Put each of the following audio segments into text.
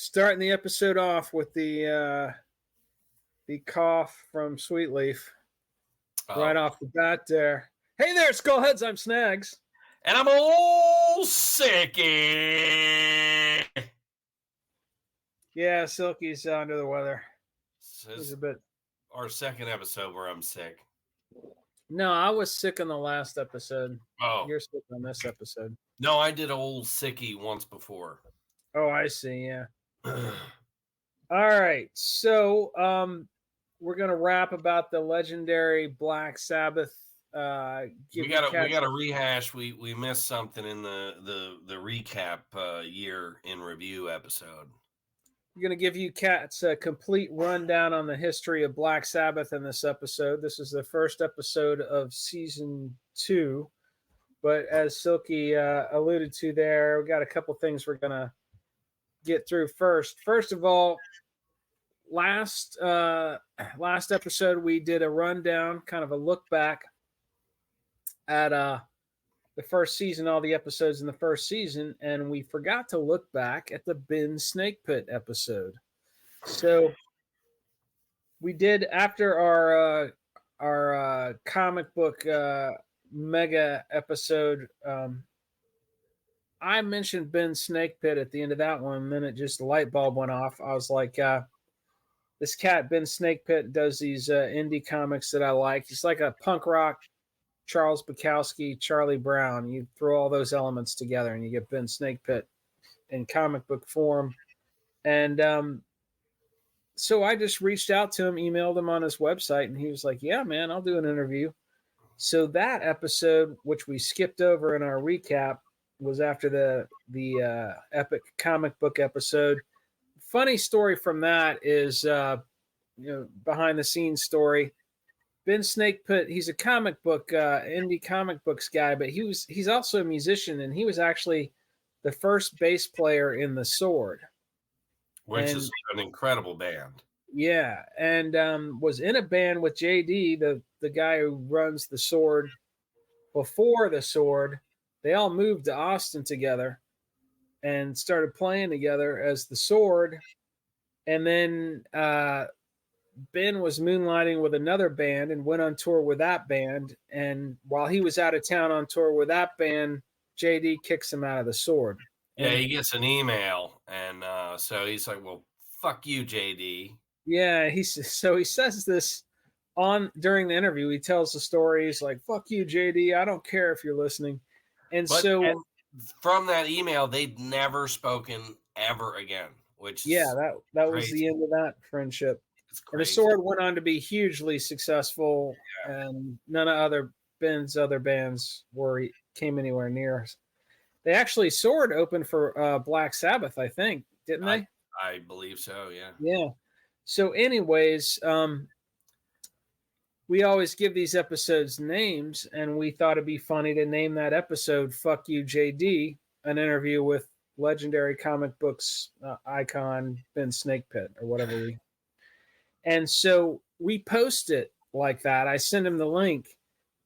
Starting the episode off with the cough from Sweet Leaf right off the bat there. Hey there, Skullheads, I'm Snags. And I'm old Silky. Yeah, Silky's under the weather. It's a bit. Our second episode where I'm sick. No, I was sick on the last episode. Oh. You're sick on this episode. No, I did old Sicky once before. Oh, I see, yeah. All right, so we're going to rap about the legendary Black Sabbath. We gotta rehash. We missed something in the recap year in review episode. I'm going to give you cats a complete rundown on the history of Black Sabbath in this episode. This is the first episode of season 2, but as Silky alluded to there, we got a couple things we're going to get through first. First of all, last episode we did a rundown, kind of a look back at the first season, all the episodes in the first season, and we forgot to look back at the Ben Snakepit episode. So we did, after our comic book mega episode, I mentioned Ben Snakepit at the end of that one, and then it just, the light bulb went off. I was like, this cat, Ben Snakepit, does these indie comics that I like. He's like a punk rock Charles Bukowski, Charlie Brown. You throw all those elements together and you get Ben Snakepit in comic book form. And so I just reached out to him, emailed him on his website, and he was like, yeah, man, I'll do an interview. So that episode, which we skipped over in our recap, was after the epic comic book episode. Funny story from that is, behind the scenes story. Ben Snakepit, he's a comic book, indie comic books guy, but he's also a musician, and he was actually the first bass player in The Sword. Which is an incredible band. Yeah, and was in a band with JD, the guy who runs The Sword. Before The Sword, they all moved to Austin together and started playing together as The Sword. And then Ben was moonlighting with another band and went on tour with that band. And while he was out of town on tour with that band, JD kicks him out of The Sword. Yeah, he gets an email, and so he's like, well, fuck you, JD. Yeah, he says this during the interview. He tells the story. He's like, fuck you, JD. I don't care if you're listening. And from that email, they'd never spoken ever again, which that was the end of that friendship. And The Sword went on to be hugely successful, and none of Ben's other bands came anywhere near us. They actually, Sword opened for Black Sabbath, I think, didn't they? I believe so, yeah. Yeah. So anyways, we always give these episodes names, and we thought it'd be funny to name that episode Fuck You, JD, an interview with legendary comic books icon Ben Snakepit, or whatever And so we post it like that. I send him the link,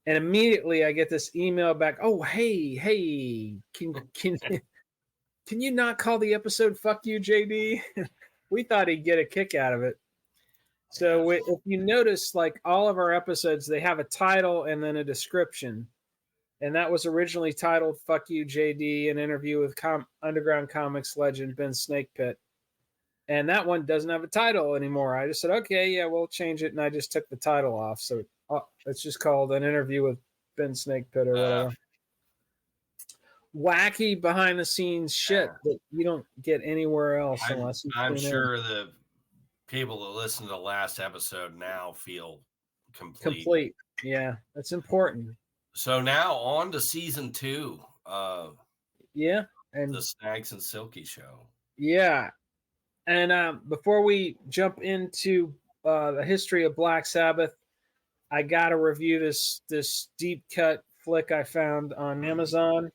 and immediately I get this email back. Oh, hey, can you not call the episode "Fuck You, JD"? We thought he'd get a kick out of it. So if you notice, like all of our episodes, they have a title and then a description, and that was originally titled "Fuck You, JD," an interview with underground comics legend Ben Snakepit. And that one doesn't have a title anymore. I just said, okay, yeah, we'll change it. And I just took the title off. So it's just called An Interview with Ben Snakepit or whatever. Wacky behind the scenes shit that you don't get anywhere else unless you I'm sure the people that listen to the last episode now feel complete. Yeah, that's important. So now on to season 2. And the Snags and Silky show. Yeah. And before we jump into the history of Black Sabbath, I got to review this deep cut flick I found on Amazon.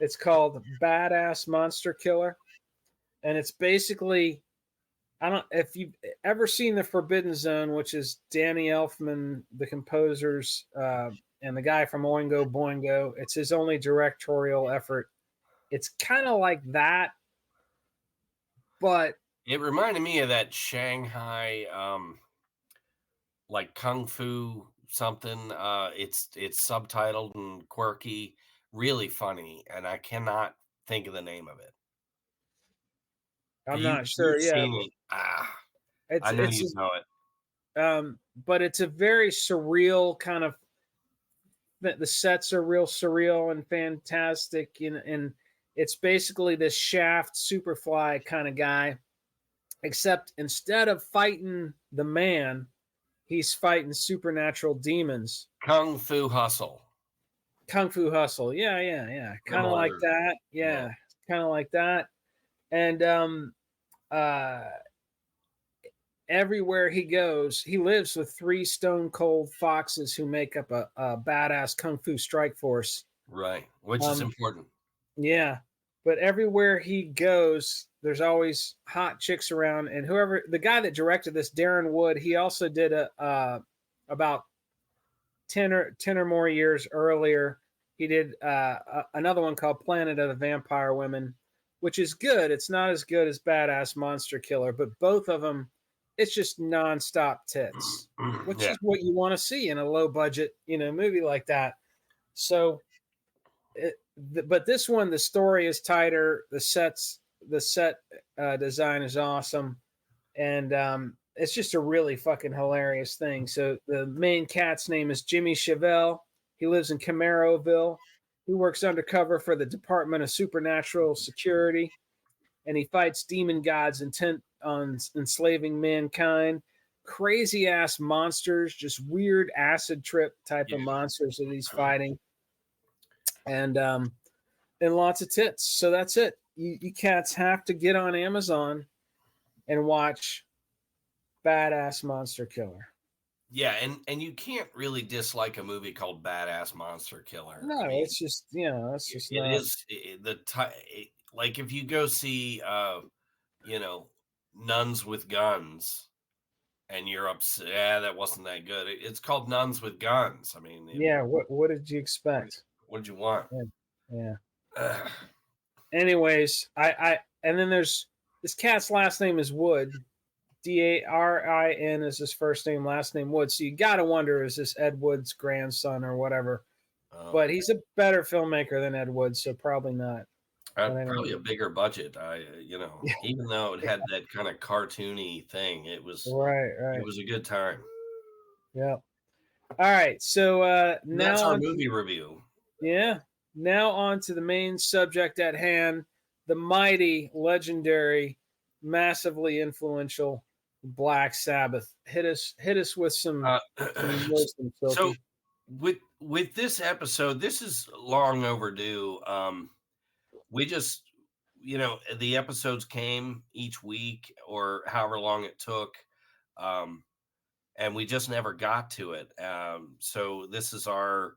It's called Badass Monster Killer. And it's basically, if you've ever seen The Forbidden Zone, which is Danny Elfman, the composers, and the guy from Oingo Boingo. It's his only directorial effort. It's kind of like that, but It reminded me of that Shanghai, like Kung Fu something. It's subtitled and quirky, really funny, and I cannot think of the name of it. I'm not sure. You've Yeah, seen it. it's I know it's you know it. but it's a very surreal kind of. The sets are real surreal and fantastic, and it's basically this Shaft Superfly kind of guy, except instead of fighting the man, he's fighting supernatural demons. Kung Fu Hustle. Kung Fu Hustle. Yeah. Kind of like Similar. that. Yeah. Yeah. Kind of like that. And uh everywhere he goes, he lives with 3 stone cold foxes who make up a badass kung fu strike force. Right. Which is important. Yeah. But everywhere he goes, there's always hot chicks around. And whoever the guy that directed this, Darren Wood, he also did about 10 or more years earlier, he did another one called Planet of the Vampire Women, which is good. It's not as good as Badass Monster Killer, but both of them, it's just nonstop tits, which Yeah. is what you want to see in a low budget, movie like that. So, but this one, the story is tighter. The set design is awesome, and it's just a really fucking hilarious thing. So the main cat's name is Jimmy Chevelle. He lives in Camaroville. He works undercover for the Department of Supernatural Security, and he fights demon gods intent on enslaving mankind. Crazy ass monsters, just weird acid trip type of monsters that he's fighting, and lots of tits. So that's it. You cats have to get on Amazon and watch Badass Monster Killer. Yeah, and you can't really dislike a movie called Badass Monster Killer. No, I mean, it's just it's just it not. is like if you go see Nuns with Guns and you're upset, that wasn't that good. It's called Nuns with Guns. I mean, Yeah, what did you expect? what did you want? Yeah. Anyways, I and then there's this cat's last name is Wood. Darin is his first name, last name Wood. So you gotta wonder, is this Ed Wood's grandson or whatever? But he's a better filmmaker than Ed Wood, so probably not. Probably a bigger budget. Even though it had that kind of cartoony thing, it was right. It was a good time. Yeah. All right. So now that's our movie review. Yeah. Now on to the main subject at hand: the mighty, legendary, massively influential Black Sabbath. Hit us with some wisdom, so with this episode, this is long overdue. We just the episodes came each week or however long it took, and we just never got to it. So this is our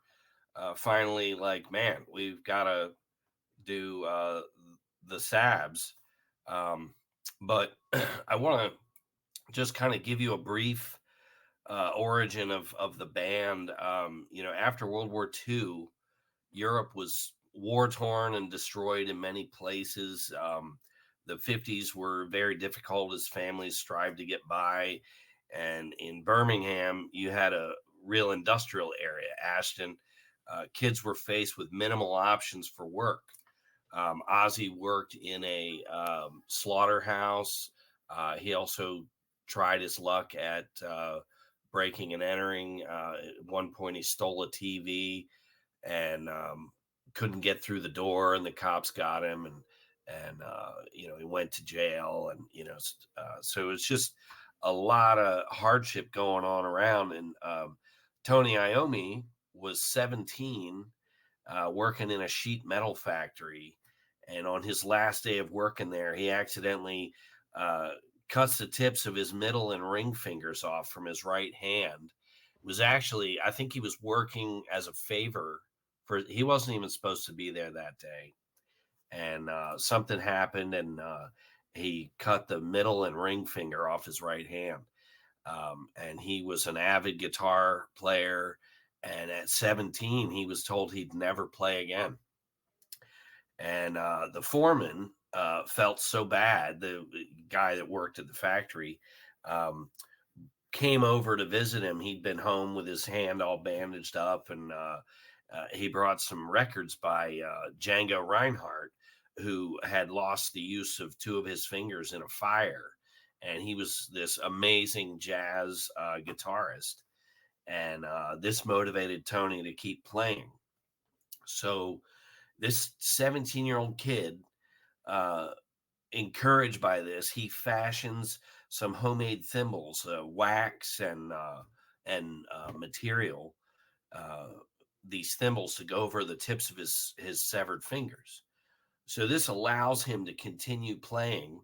finally, like, man, we've got to do the Sabs. But I want to just kind of give you a brief origin of the band. After World War II, Europe was war torn and destroyed in many places. The 50s were very difficult as families strived to get by. And in Birmingham, you had a real industrial area. Ashton, kids were faced with minimal options for work. Ozzy worked in a slaughterhouse. He also tried his luck at breaking and entering. At one point, he stole a TV and couldn't get through the door, and the cops got him, and he went to jail, and so it's just a lot of hardship going on around. And Tony Iommi was 17, working in a sheet metal factory, and on his last day of working there, he accidentally cuts the tips of his middle and ring fingers off from his right hand. It was actually, I think he was working as a favor he wasn't even supposed to be there that day. And something happened, and he cut the middle and ring finger off his right hand. And he was an avid guitar player. And at 17, he was told he'd never play again. And the foreman felt so bad. The guy that worked at the factory came over to visit him. He'd been home with his hand all bandaged up, and he brought some records by Django Reinhardt, who had lost the use of two of his fingers in a fire. And he was this amazing jazz guitarist. And this motivated Tony to keep playing. So this 17-year-old kid, encouraged by this, he fashions some homemade thimbles, wax and material, these thimbles to go over the tips of his severed fingers. So this allows him to continue playing.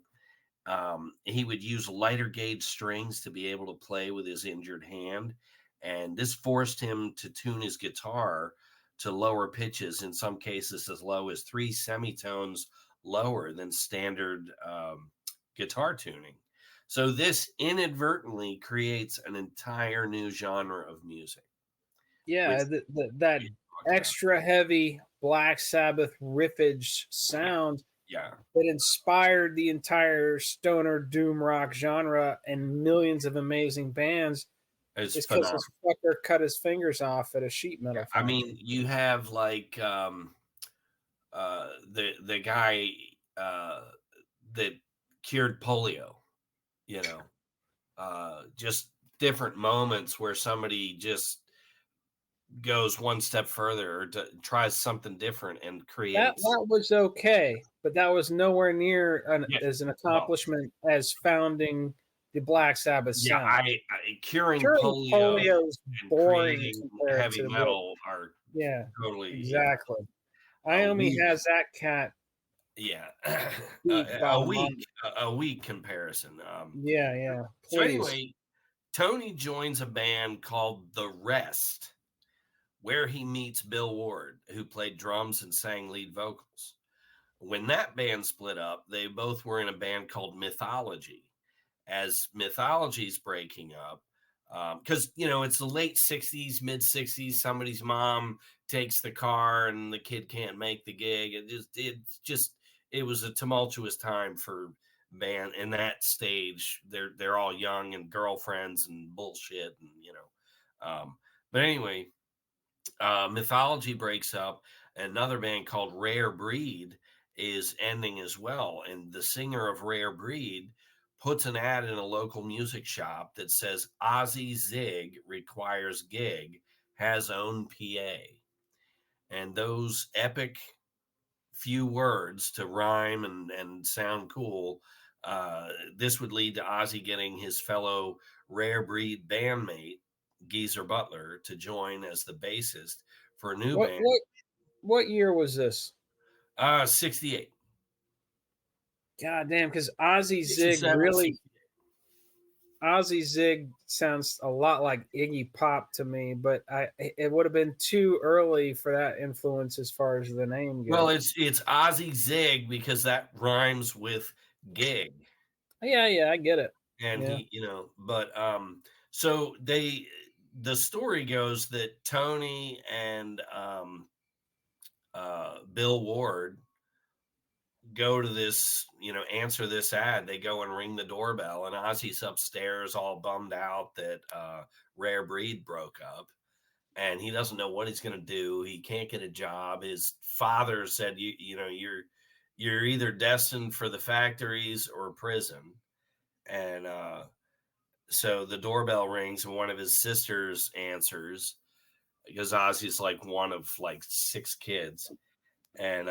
He would use lighter gauge strings to be able to play with his injured hand. And this forced him to tune his guitar to lower pitches, in some cases as low as 3 semitones lower than standard guitar tuning. So this inadvertently creates an entire new genre of music. Yeah, that extra heavy Black Sabbath riffage sound that inspired the entire stoner doom rock genre and millions of amazing bands. It's because this fucker cut his fingers off at a sheet metal factory. I mean, you have like the guy that cured polio, you know, just different moments where somebody just goes one step further or tries something different and creates. That was okay, but that was nowhere near as an accomplishment as founding the Black Sabbath sound. Curing polio is boring compared heavy to metal are totally exactly. Iommi has that cat. Yeah, a weak comparison. Yeah. Please. So anyway, Tony joins a band called The Rest, where he meets Bill Ward, who played drums and sang lead vocals. When that band split up, they both were in a band called Mythology. As Mythology's breaking up, because it's the late 60s, mid 60s, somebody's mom takes the car and the kid can't make the gig. It was a tumultuous time for band in that stage. They're all young and girlfriends and bullshit, and but anyway, Mythology breaks up. Another band called Rare Breed is ending as well, and the singer of Rare Breed puts an ad in a local music shop that says Ozzy Zig requires gig, has own PA. And those epic few words to rhyme and sound cool, this would lead to Ozzy getting his fellow Rare Breed bandmate, Geezer Butler, to join as the bassist for a new band. What year was this? 68. God damn, because Ozzy Zig really... Ozzy Zig sounds a lot like Iggy Pop to me, but it would have been too early for that influence as far as the name goes. Well, it's Ozzy Zig because that rhymes with gig. Yeah, I get it. And he, but so the story goes that Tony and Bill Ward go to this, answer this ad. They go and ring the doorbell, and Ozzy's upstairs all bummed out that Rare Breed broke up, and he doesn't know what he's going to do. He can't get a job. His father said, you're either destined for the factories or prison. And so the doorbell rings, and one of his sisters answers, because Ozzy's like one of like 6 kids. And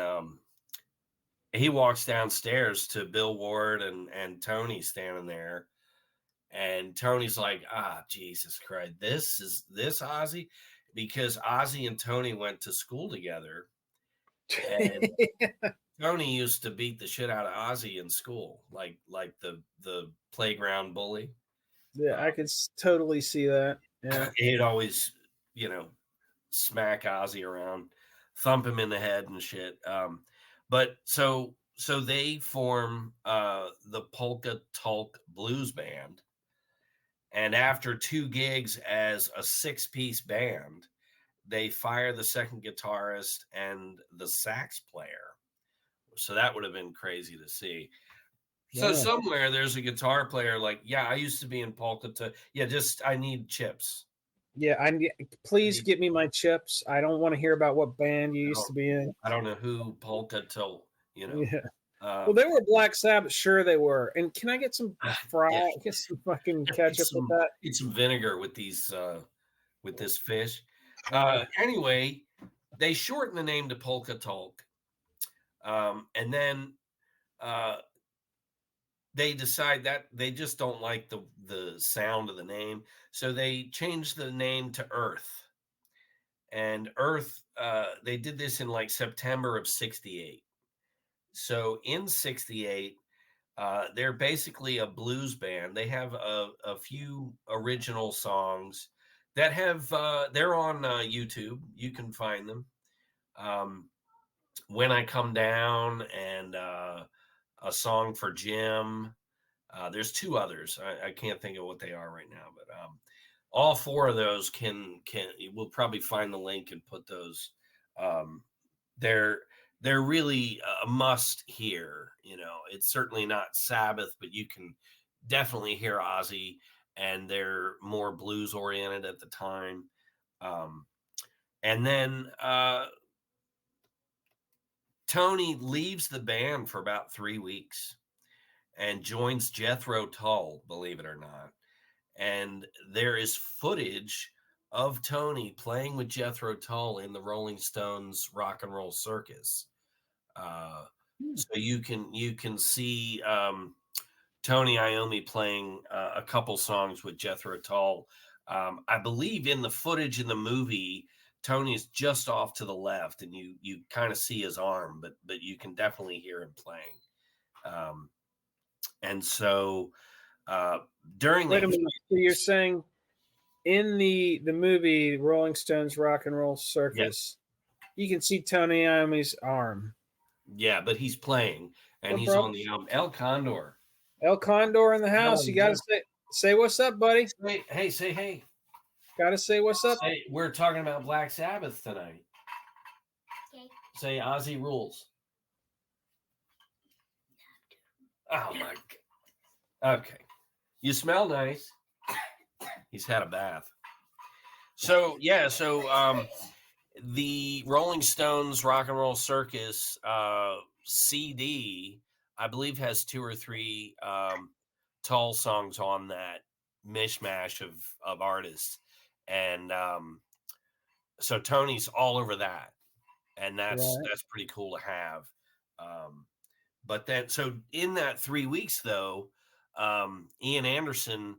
he walks downstairs to Bill Ward and Tony standing there. And Tony's like, Jesus Christ, this Ozzy? Because Ozzy and Tony went to school together. And Tony used to beat the shit out of Ozzy in school, like the playground bully. Yeah, I could totally see that. Yeah. He'd always, smack Ozzy around, thump him in the head and shit. But so they form the Polka Tulk Blues Band. And after 2 gigs as a 6-piece band, they fire the second guitarist and the sax player. So that would have been crazy to see. So Yeah. somewhere there's a guitar player like, yeah, I used to be in polka. Yeah, just I need chips. Yeah, please get me my chips. I don't want to hear about what band you used to be in. I don't know who polka till, you know. Yeah. Well, they were Black Sabbath. Sure, they were. And can I get some Yeah. get some fucking ketchup with that? Eat some vinegar with these with this fish. Oh. Anyway, they shortened the name to Polka Talk, and then they decide that they just don't like the sound of the name, so they changed the name to Earth. And Earth, they did this in like September of '68. So in '68, they're basically a blues band. They have a few original songs that have they're on YouTube. You can find them. When I Come Down and a song for Jim. There's two others. I can't think of what they are right now, but all four of those can we'll probably find the link and put those. They're really a must hear. You know, it's certainly not Sabbath, but you can definitely hear Ozzy, and they're more blues oriented at the time. And then Tony leaves the band for about 3 weeks and joins Jethro Tull, believe it or not. And there is footage of Tony playing with Jethro Tull in the Rolling Stones Rock and Roll Circus. So you can see Tony Iommi playing a couple songs with Jethro Tull. I believe in the footage in the movie, Tony's just off to the left, and you kind of see his arm, but you can definitely hear him playing. And so during Wait a minute. So you're saying in the movie Rolling Stones Rock and Roll Circus, you can see Tony Iommi's arm. Yeah, but he's playing, and he's on the album. El Condor. El Condor in the house. You got to say what's up, buddy. Say hey. Got to say what's up. We're talking about Black Sabbath tonight. Okay. Say Ozzy rules. Oh my God. Okay. You smell nice. He's had a bath. So the Rolling Stones Rock and Roll Circus CD, I believe, has 2 or 3 Tull songs on that mishmash of artists, and so Tony's all over that, and that's pretty cool to have. But then, so in that 3 weeks, though, Ian Anderson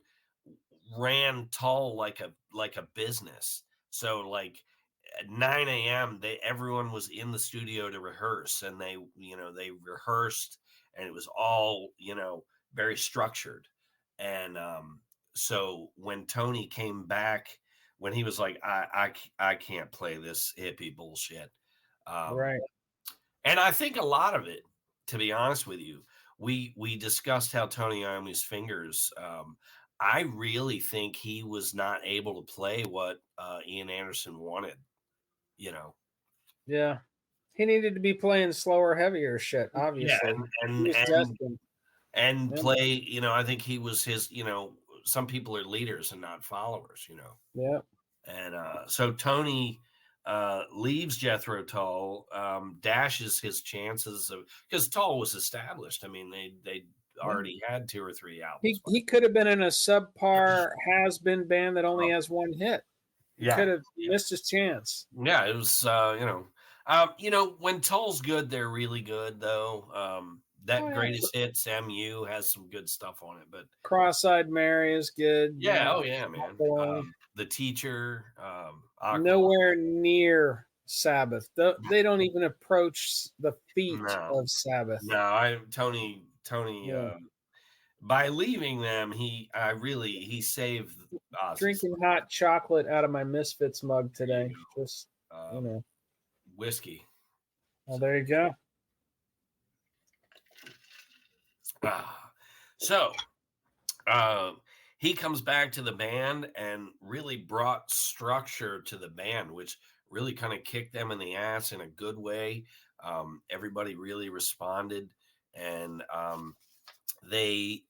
ran Tull like a business. So like at 9 a.m. everyone was in the studio to rehearse, and they rehearsed, and it was all very structured. And so when Tony came back, when he was like, I can't play this hippie bullshit, Right. And I think a lot of it, to be honest with you, we discussed how Tony Iommi's fingers. I really think he was not able to play what Ian Anderson wanted. Yeah. He needed to be playing slower, heavier shit, obviously. And play, I think he was his, some people are leaders and not followers, Yeah. And so Tony leaves Jethro Tull, dashes his chances of, because Tull was established. I mean, they already had 2 or 3 albums. He could have been in a subpar has-been band that only has one hit. He could have missed his chance. Yeah, it was, when Tull's good, they're really good, though. Greatest Hits, MU, has some good stuff on it, but Cross-Eyed Mary is good. Yeah, oh yeah, man. The Teacher, nowhere near Sabbath. They don't even approach the feet of Sabbath. No, Tony. By leaving them, he saved Ozzy. Drinking hot chocolate out of my Misfits mug today. Just whiskey. Well, there you go. So he comes back to the band and really brought structure to the band, which really kind of kicked them in the ass in a good way. Everybody really responded, and they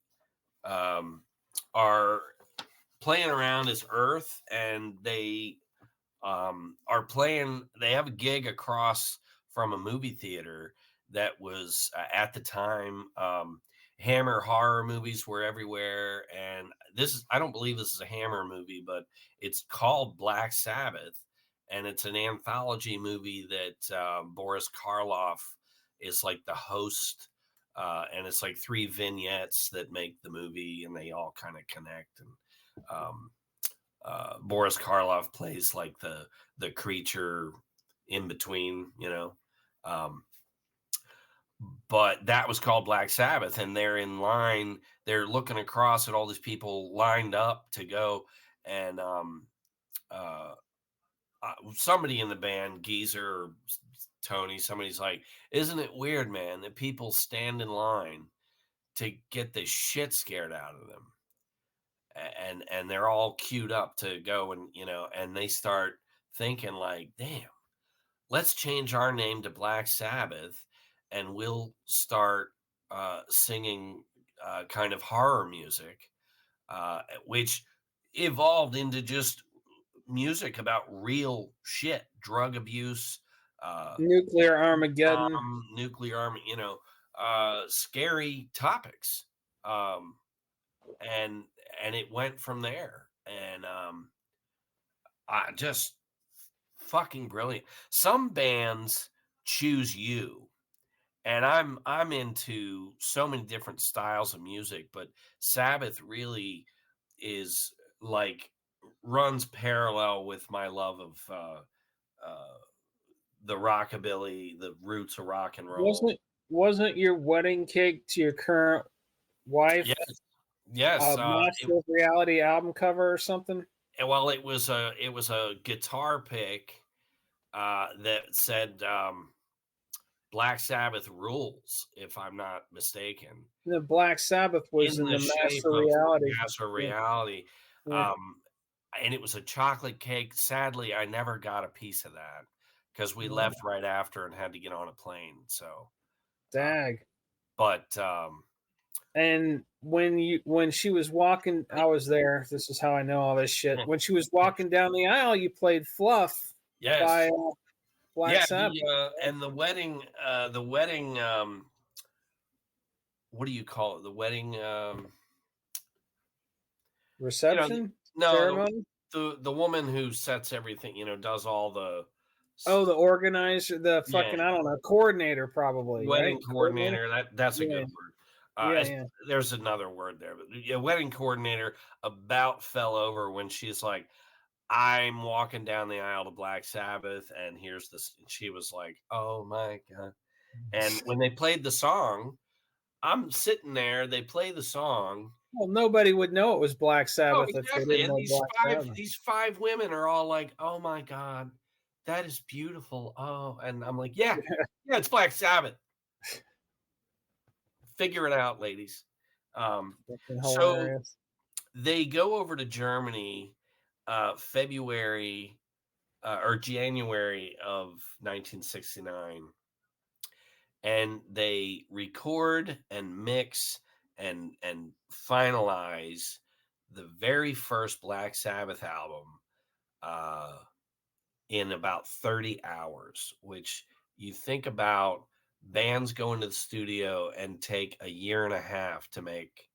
are playing around as Earth, and they are playing. They have a gig across from a movie theater that was at the time. Hammer horror movies were everywhere, and I don't believe this is a Hammer movie, but it's called Black Sabbath, and it's an anthology movie that Boris Karloff is like the host, and it's like 3 vignettes that make the movie, and they all kind of connect. And Boris Karloff plays like the creature in between, but that was called Black Sabbath, and they're in line. They're looking across at all these people lined up to go, and somebody in the band, Geezer or Tony, somebody's like, "Isn't it weird, man, that people stand in line to get the shit scared out of them?" And they're all queued up to go, and and they start thinking like, damn, let's change our name to Black Sabbath, and we'll start singing kind of horror music, which evolved into just music about real shit, drug abuse, nuclear Armageddon, nuclear army, scary topics. And it went from there, and I just fucking brilliant. Some bands choose you, and I'm into so many different styles of music, but Sabbath really is like runs parallel with my love of the rockabilly, the roots of rock and roll. Wasn't your wedding cake to your current wife Yes, Master of Reality album cover or something? well, it was a guitar pick that said Black Sabbath rules, if I'm not mistaken. The Black Sabbath was in the Master Reality. Master Reality. Yeah. And it was a chocolate cake. Sadly, I never got a piece of that because we left right after and had to get on a plane. So, dag. But and when she was walking, I was there. This is how I know all this shit. When she was walking down the aisle, you played "Fluff" by Black Sabbath. And the wedding, what do you call it? The wedding reception? Ceremony? The woman who sets everything, does all the the organizer, the fucking I don't know, coordinator probably. Wedding right? coordinator. That's a good word. There's another word there, but wedding coordinator about fell over when she's like, I'm walking down the aisle to Black Sabbath, and here's this. She was like, "Oh my god!" And when they played the song, I'm sitting there. They play the song. Well, nobody would know it was Black Sabbath if they didn't know Black Sabbath. These 5 women are all like, "Oh my god, that is beautiful!" Oh, and I'm like, "Yeah, it's Black Sabbath." Figure it out, ladies. So they go over to Germany, February or January of 1969, and they record and mix and finalize the very first Black Sabbath album in about 30 hours, which you think about bands go into the studio and take a year and a half to make,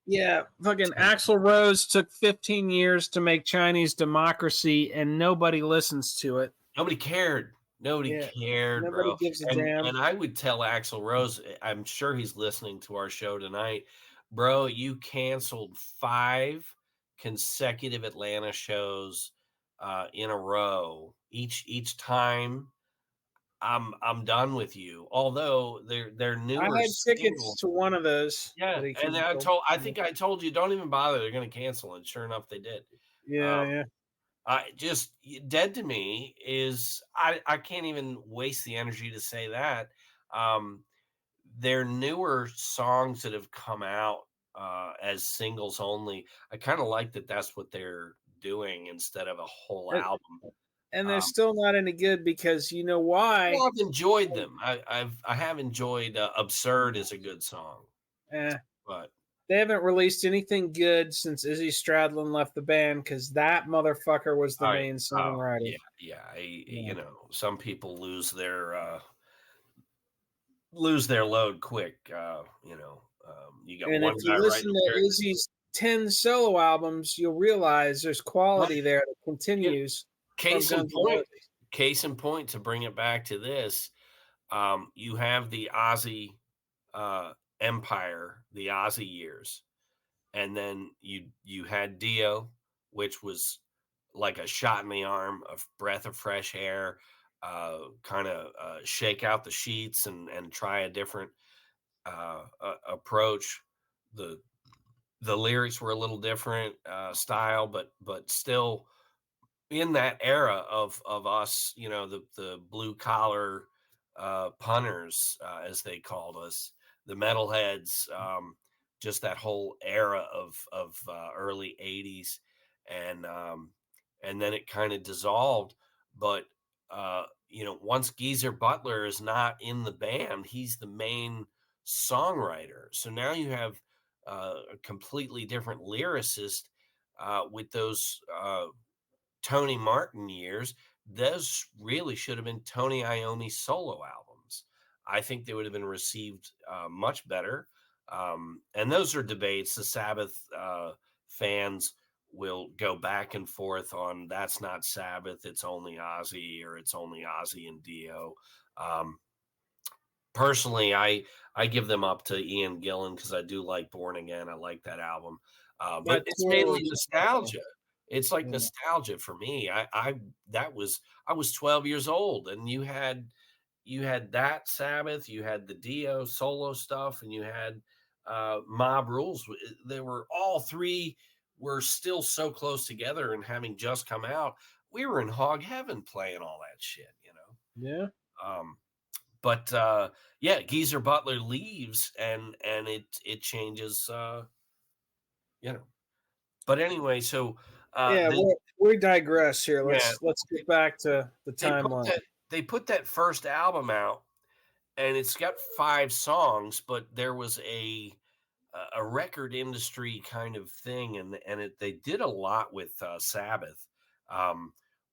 Yeah, fucking Axl Rose took 15 years to make Chinese Democracy, and nobody listens to it. Nobody cared. Nobody cared, nobody bro. Gives a damn. And I would tell Axl Rose, I'm sure he's listening to our show tonight, bro. You canceled 5 consecutive Atlanta shows in a row. Each time, I'm done with you. Although they're newer. I had tickets to one of those. Yeah, and I think I told you, don't even bother. They're going to cancel, and sure enough, they did. Yeah. Just dead to me is I can't even waste the energy to say that. Their newer songs that have come out as singles only, I kind of like that that's what they're doing instead of a whole album. And they're still not any good because you know why? Well, I've enjoyed them. I have enjoyed "Absurd" is a good song, but they haven't released anything good since Izzy Stradlin left the band because that motherfucker was the main songwriter. You know, some people lose their load quick. You know, you got and one if guy you listen writing to Izzy's 10 solo albums, you'll realize there's quality there that continues. Case in point, to bring it back to this, you have the Ozzy empire, the Ozzy years, and then you had Dio, which was like a shot in the arm, a breath of fresh air, kind of shake out the sheets and try a different approach. The lyrics were a little different style, but still in that era of us, you know, the blue collar punters, as they called us, the metalheads, just that whole era of early '80s, and then it kind of dissolved. But you know, once Geezer Butler is not in the band, he's the main songwriter. So now you have a completely different lyricist with those Tony Martin years. Those really should have been Tony Iommi solo albums. I think they would have been received much better. And those are debates. The Sabbath fans will go back and forth on that's not Sabbath, it's only Ozzy, or it's only Ozzy and Dio. Personally, I give them up to Ian Gillan because I do like Born Again. I like that album. But it's mainly nostalgia. It's like nostalgia for me. I was 12 years old, and you had that Sabbath, you had the Dio solo stuff, and you had Mob Rules. They were all three were still so close together, and having just come out, we were in hog heaven playing all that shit, you know. Yeah. But yeah, Geezer Butler leaves, and it changes, you know. But anyway, so we digress here. Let's get back to the timeline. They put that first album out, and it's got 5 songs, but there was a record industry kind of thing, and they did a lot with Sabbath,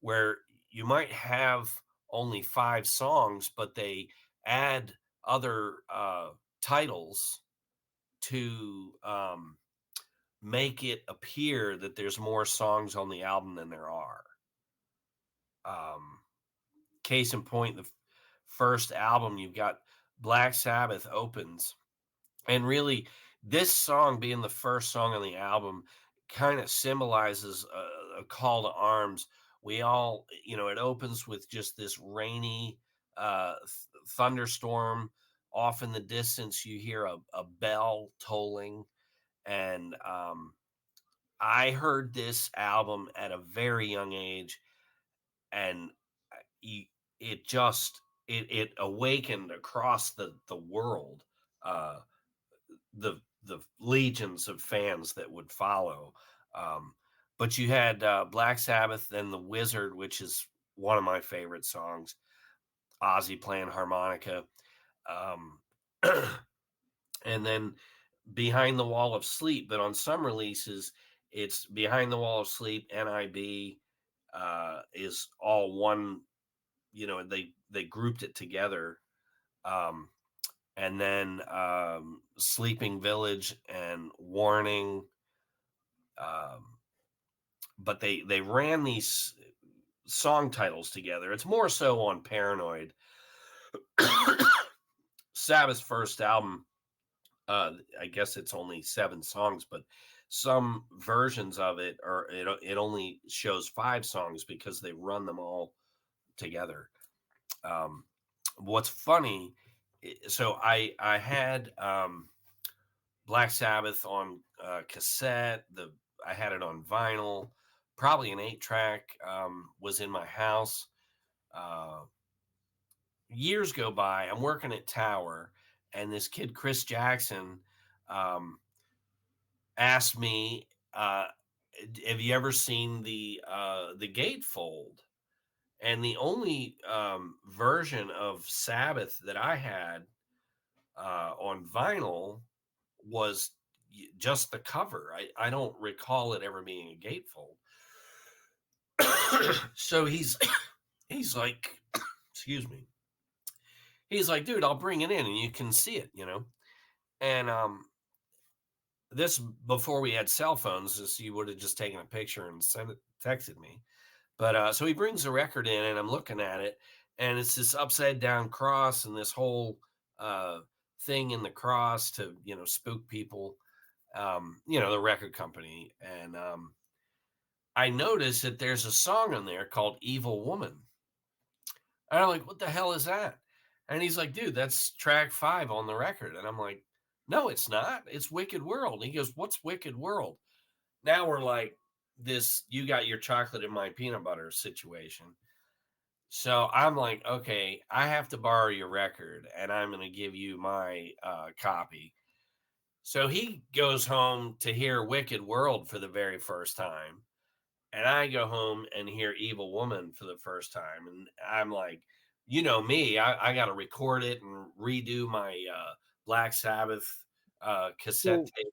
where you might have only 5 songs, but they add other titles to make it appear that there's more songs on the album than there are. Case in point, the first album, you've got Black Sabbath opens, and really this song being the first song on the album kind of symbolizes a call to arms. We all, you know, it opens with just this rainy thunderstorm. Off in the distance, you hear a bell tolling. And I heard this album at a very young age, and it just it awakened across the world the legions of fans that would follow. But you had Black Sabbath, then The Wizard, which is one of my favorite songs. Ozzy playing harmonica. And then Behind the Wall of Sleep. But on some releases, it's Behind the Wall of Sleep, NIB is all one, you know, they grouped it together. And then Sleeping Village and Warning. But they ran these song titles together. It's more so on Paranoid. Sabbath's first album, I guess it's only 7 songs, but some versions of it are it only shows 5 songs because they run them all together. What's funny, so I had Black Sabbath on cassette. I had it on vinyl. Probably an 8-track was in my house. Years go by. I'm working at Tower, and this kid Chris Jackson asked me, "Have you ever seen the gatefold?" And the only version of Sabbath that I had on vinyl was just the cover. I don't recall it ever being a gatefold. So he's like, excuse me. He's like, dude, I'll bring it in and you can see it, And this before we had cell phones, this you would have just taken a picture and texted me. But so he brings the record in and I'm looking at it, and it's this upside down cross and this whole thing in the cross to spook people, the record company. And I noticed that there's a song on there called Evil Woman. And I'm like, what the hell is that? And he's like, dude, that's track 5 on the record. And I'm like, no, it's not. It's Wicked World. And he goes, what's Wicked World? Now we're like this, you got your chocolate and my peanut butter situation. So I'm like, okay, I have to borrow your record and I'm going to give you my copy. So he goes home to hear Wicked World for the very first time. And I go home and hear Evil Woman for the first time. And I'm like, you know me, I got to record it and redo my Black Sabbath cassette tape.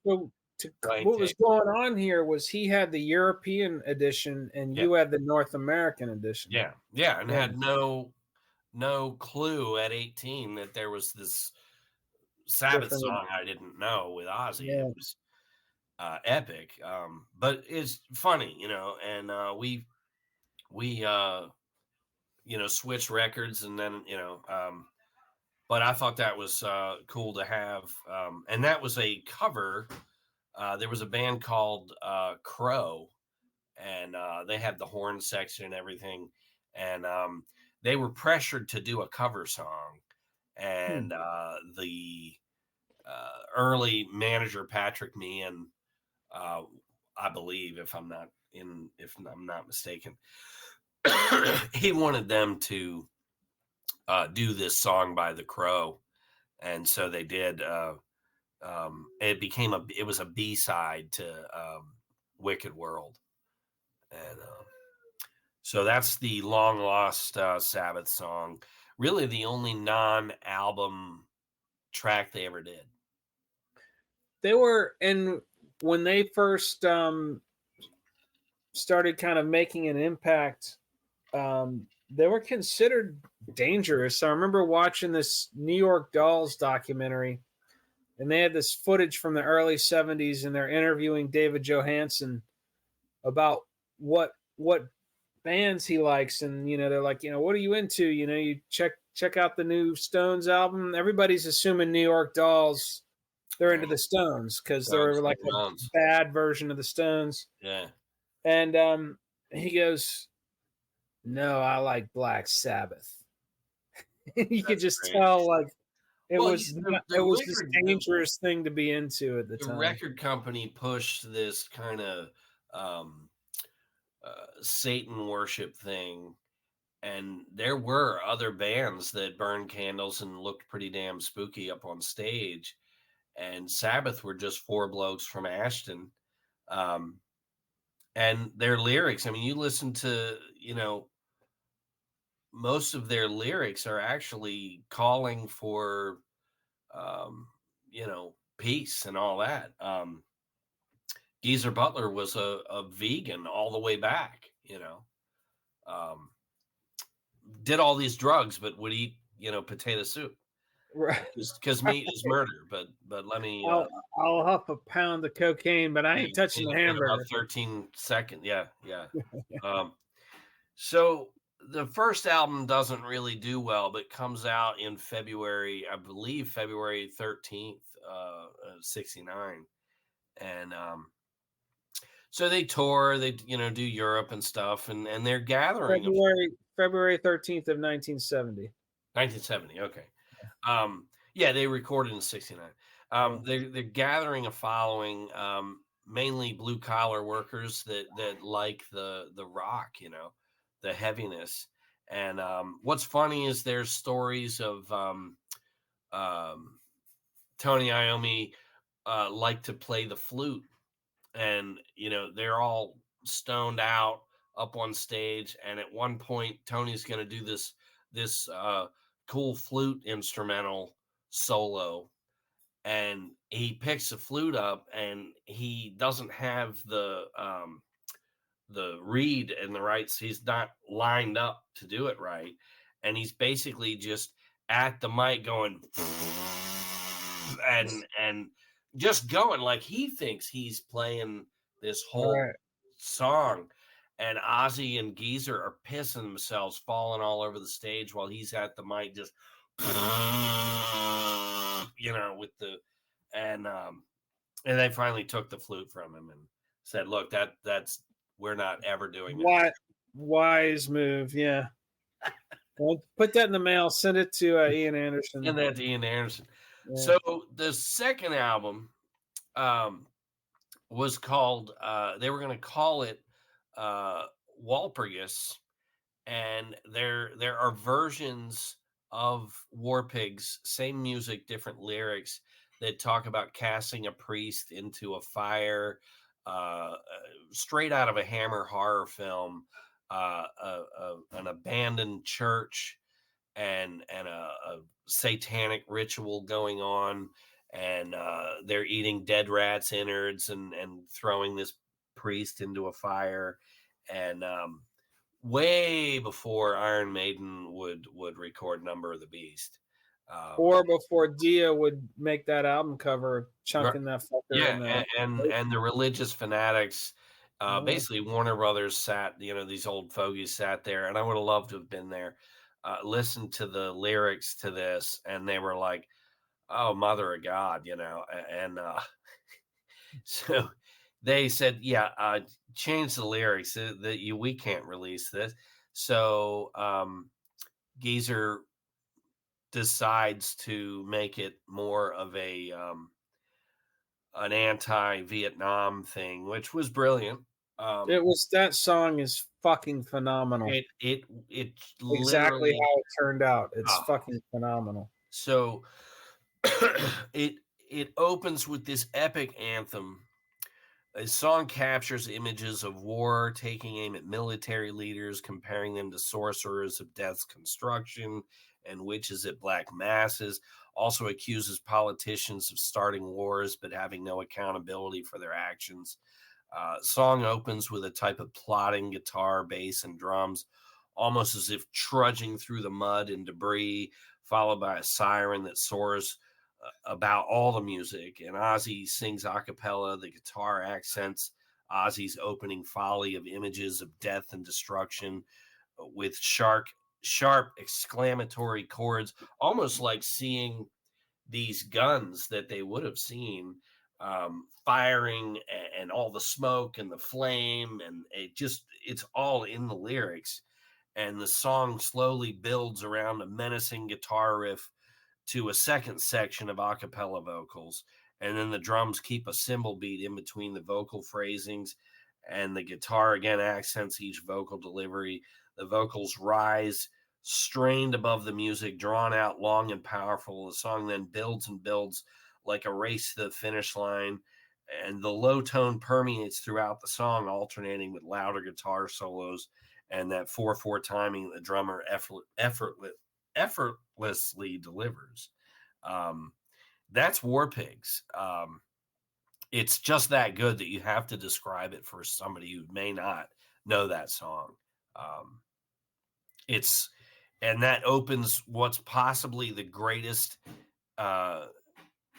What was going on here was he had the European edition and you had the North American edition. Yeah. And had no clue at 18 that there was this Sabbath song I didn't know with Ozzy. Yeah. It was epic. But it's funny, and we switched records and then, but I thought that was cool to have. And that was a cover. There was a band called Crow, and they had the horn section and everything. And they were pressured to do a cover song. And the early manager, Patrick Meehan, I believe, if I'm not mistaken, he wanted them to do this song by the Crow, and so they did. It was a B-side to Wicked World, and so that's the long lost Sabbath song. Really, the only non-album track they ever did. They were, and when they first started kind of making an impact, they were considered dangerous. I remember watching this New York Dolls documentary, and they had this footage from the early 70s, and they're interviewing David Johansen about what bands he likes. And, they're like, what are you into? You check out the new Stones album. Everybody's assuming New York Dolls, they're into the Stones because they're like a bad version of the Stones. Yeah. And he goes, no, I like Black Sabbath. You could just tell, like, it was this dangerous thing to be into at the time. The record company pushed this kind of Satan worship thing, and there were other bands that burned candles and looked pretty damn spooky up on stage. And Sabbath were just 4 blokes from Ashton. And their lyrics, I mean, you listen to, most of their lyrics are actually calling for, peace and all that. Geezer Butler was a vegan all the way back, did all these drugs, but would eat, potato soup. Right. Because meat is murder, but let me. I'll huff a pound of cocaine, but I ain't touching the hamburger. About 13 seconds, yeah. So the first album doesn't really do well, but comes out in February, I believe February 13th, 69, and so they tour, they do Europe and stuff, and they're gathering February 13th of 1970. 1970, okay. They recorded in 69. They're gathering a following, mainly blue collar workers that like the rock, the heaviness. And what's funny is there's stories of Tony Iommi like to play the flute, and they're all stoned out up on stage, and at one point Tony's going to do this cool flute instrumental solo, and he picks the flute up, and he doesn't have the reed and the rights. He's not lined up to do it right, and he's basically just at the mic going and just going like he thinks he's playing this whole song. And Ozzy and Geezer are pissing themselves, falling all over the stage while he's at the mic, just with the and they finally took the flute from him and said, "Look, that's we're not ever doing that." Wise move, yeah. Well, put that in the mail. Send it to Ian Anderson. Send that to Ian Anderson. Yeah. So the second album was called. They were going to call it Walpurgis, and there are versions of War Pigs, same music, different lyrics, that talk about casting a priest into a fire, straight out of a Hammer horror film, an abandoned church, and a satanic ritual going on, and they're eating dead rats' innards and throwing this priest into a fire, and way before Iron Maiden would record Number of the Beast. Or before Dio would make that album cover, chunking that fucker. Yeah, and the religious fanatics, basically Warner Brothers sat, these old fogies sat there, and I would have loved to have been there, listened to the lyrics to this, and they were like, "Oh, Mother of God," and so they said, "Yeah, change the lyrics. We can't release this." So Geezer decides to make it more of a an anti-Vietnam thing, which was brilliant. That song is fucking phenomenal. It exactly how it turned out. It's fucking phenomenal. So it opens with this epic anthem. A song captures images of war, taking aim at military leaders, comparing them to sorcerers of death's construction and witches at black masses. Also accuses politicians of starting wars but having no accountability for their actions. Song opens with a type of plodding guitar, bass, and drums, almost as if trudging through the mud and debris, followed by a siren that soars about all the music. And Ozzy sings a cappella. The guitar accents Ozzy's opening folly of images of death and destruction with sharp exclamatory chords, almost like seeing these guns that they would have seen firing, and all the smoke and the flame, and it's all in the lyrics. And the song slowly builds around a menacing guitar riff to a second section of a cappella vocals, and then the drums keep a cymbal beat in between the vocal phrasings, and the guitar again accents each vocal delivery. The vocals rise, strained above the music, drawn out, long and powerful. The song then builds and builds like a race to the finish line, and the low tone permeates throughout the song, alternating with louder guitar solos and that 4/4 timing the drummer effortlessly delivers. That's War Pigs. It's just that good that you have to describe it for somebody who may not know that song. And that opens what's possibly the greatest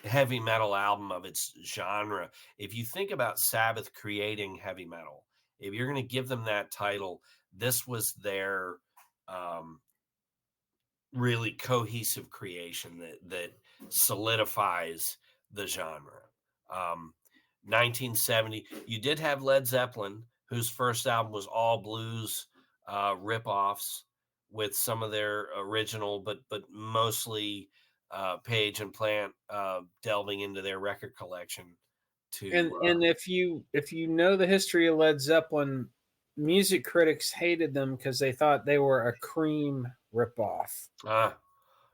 heavy metal album of its genre. If you think about Sabbath creating heavy metal, if you're going to give them that title, this was their really cohesive creation that solidifies the genre. 1970, you did have Led Zeppelin, whose first album was all blues ripoffs with some of their original, but mostly Page and Plant delving into their record collection. And if you know the history of Led Zeppelin, music critics hated them because they thought they were a Cream ripoff.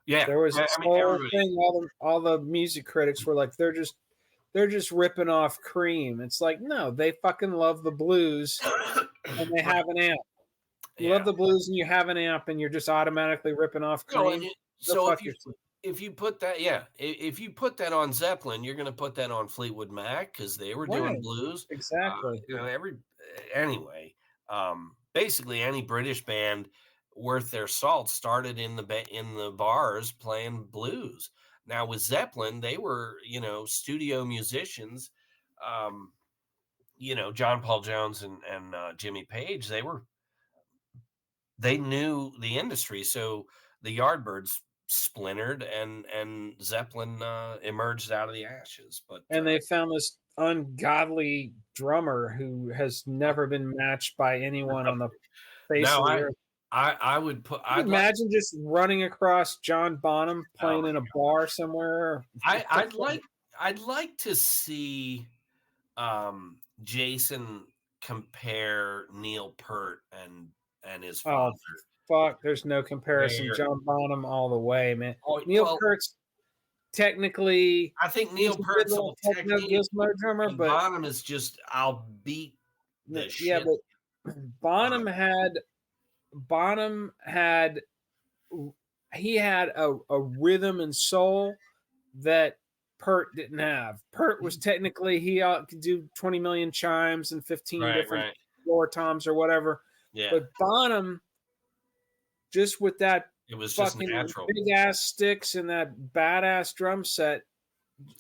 Yeah, there was this whole thing. All the music critics were like, they're just they're just ripping off Cream. It's like, no, they fucking love the blues and they have an amp. You love the blues and you have an amp and you're just automatically ripping off Cream. So if you put that, if you put that on Zeppelin, you're going to put that on Fleetwood Mac because they were doing blues. Exactly. Anyway, basically any British band worth their salt started in the bars playing blues. Now with Zeppelin, they were, studio musicians. John Paul Jones and Jimmy Page, they knew the industry. So the Yardbirds splintered and Zeppelin emerged out of the ashes. And they found this ungodly drummer who has never been matched by anyone on the face of the earth. I would put. Imagine just running across John Bonham playing in a bar somewhere. I'd like to see Jason compare Neil Peart and his father. Fuck, there's no comparison. John Bonham all the way, man. Neil Peart's technically. I think Neil Peart's a gizmo drummer, but Bonham is just. I'll beat the shit. But Bonham had a rhythm and soul that Peart didn't have. Peart was technically he could do 20 million chimes and 15 different floor toms or whatever. Yeah. But Bonham, just with that, it was just natural. Big ass sticks and that badass drum set.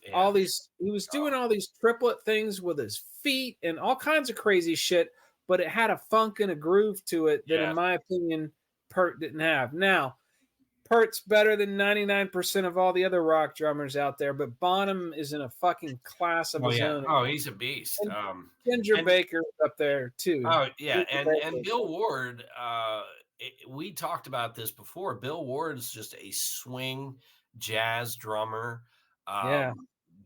Yeah. He was doing all these triplet things with his feet and all kinds of crazy shit. But it had a funk and a groove to it that, in my opinion, Peart didn't have. Now, Peart's better than 99% of all the other rock drummers out there, but Bonham is in a fucking class of his own. Oh, he's a beast. Ginger Baker's up there, too. Oh, yeah. And Bill Ward, we talked about this before. Bill Ward is just a swing jazz drummer.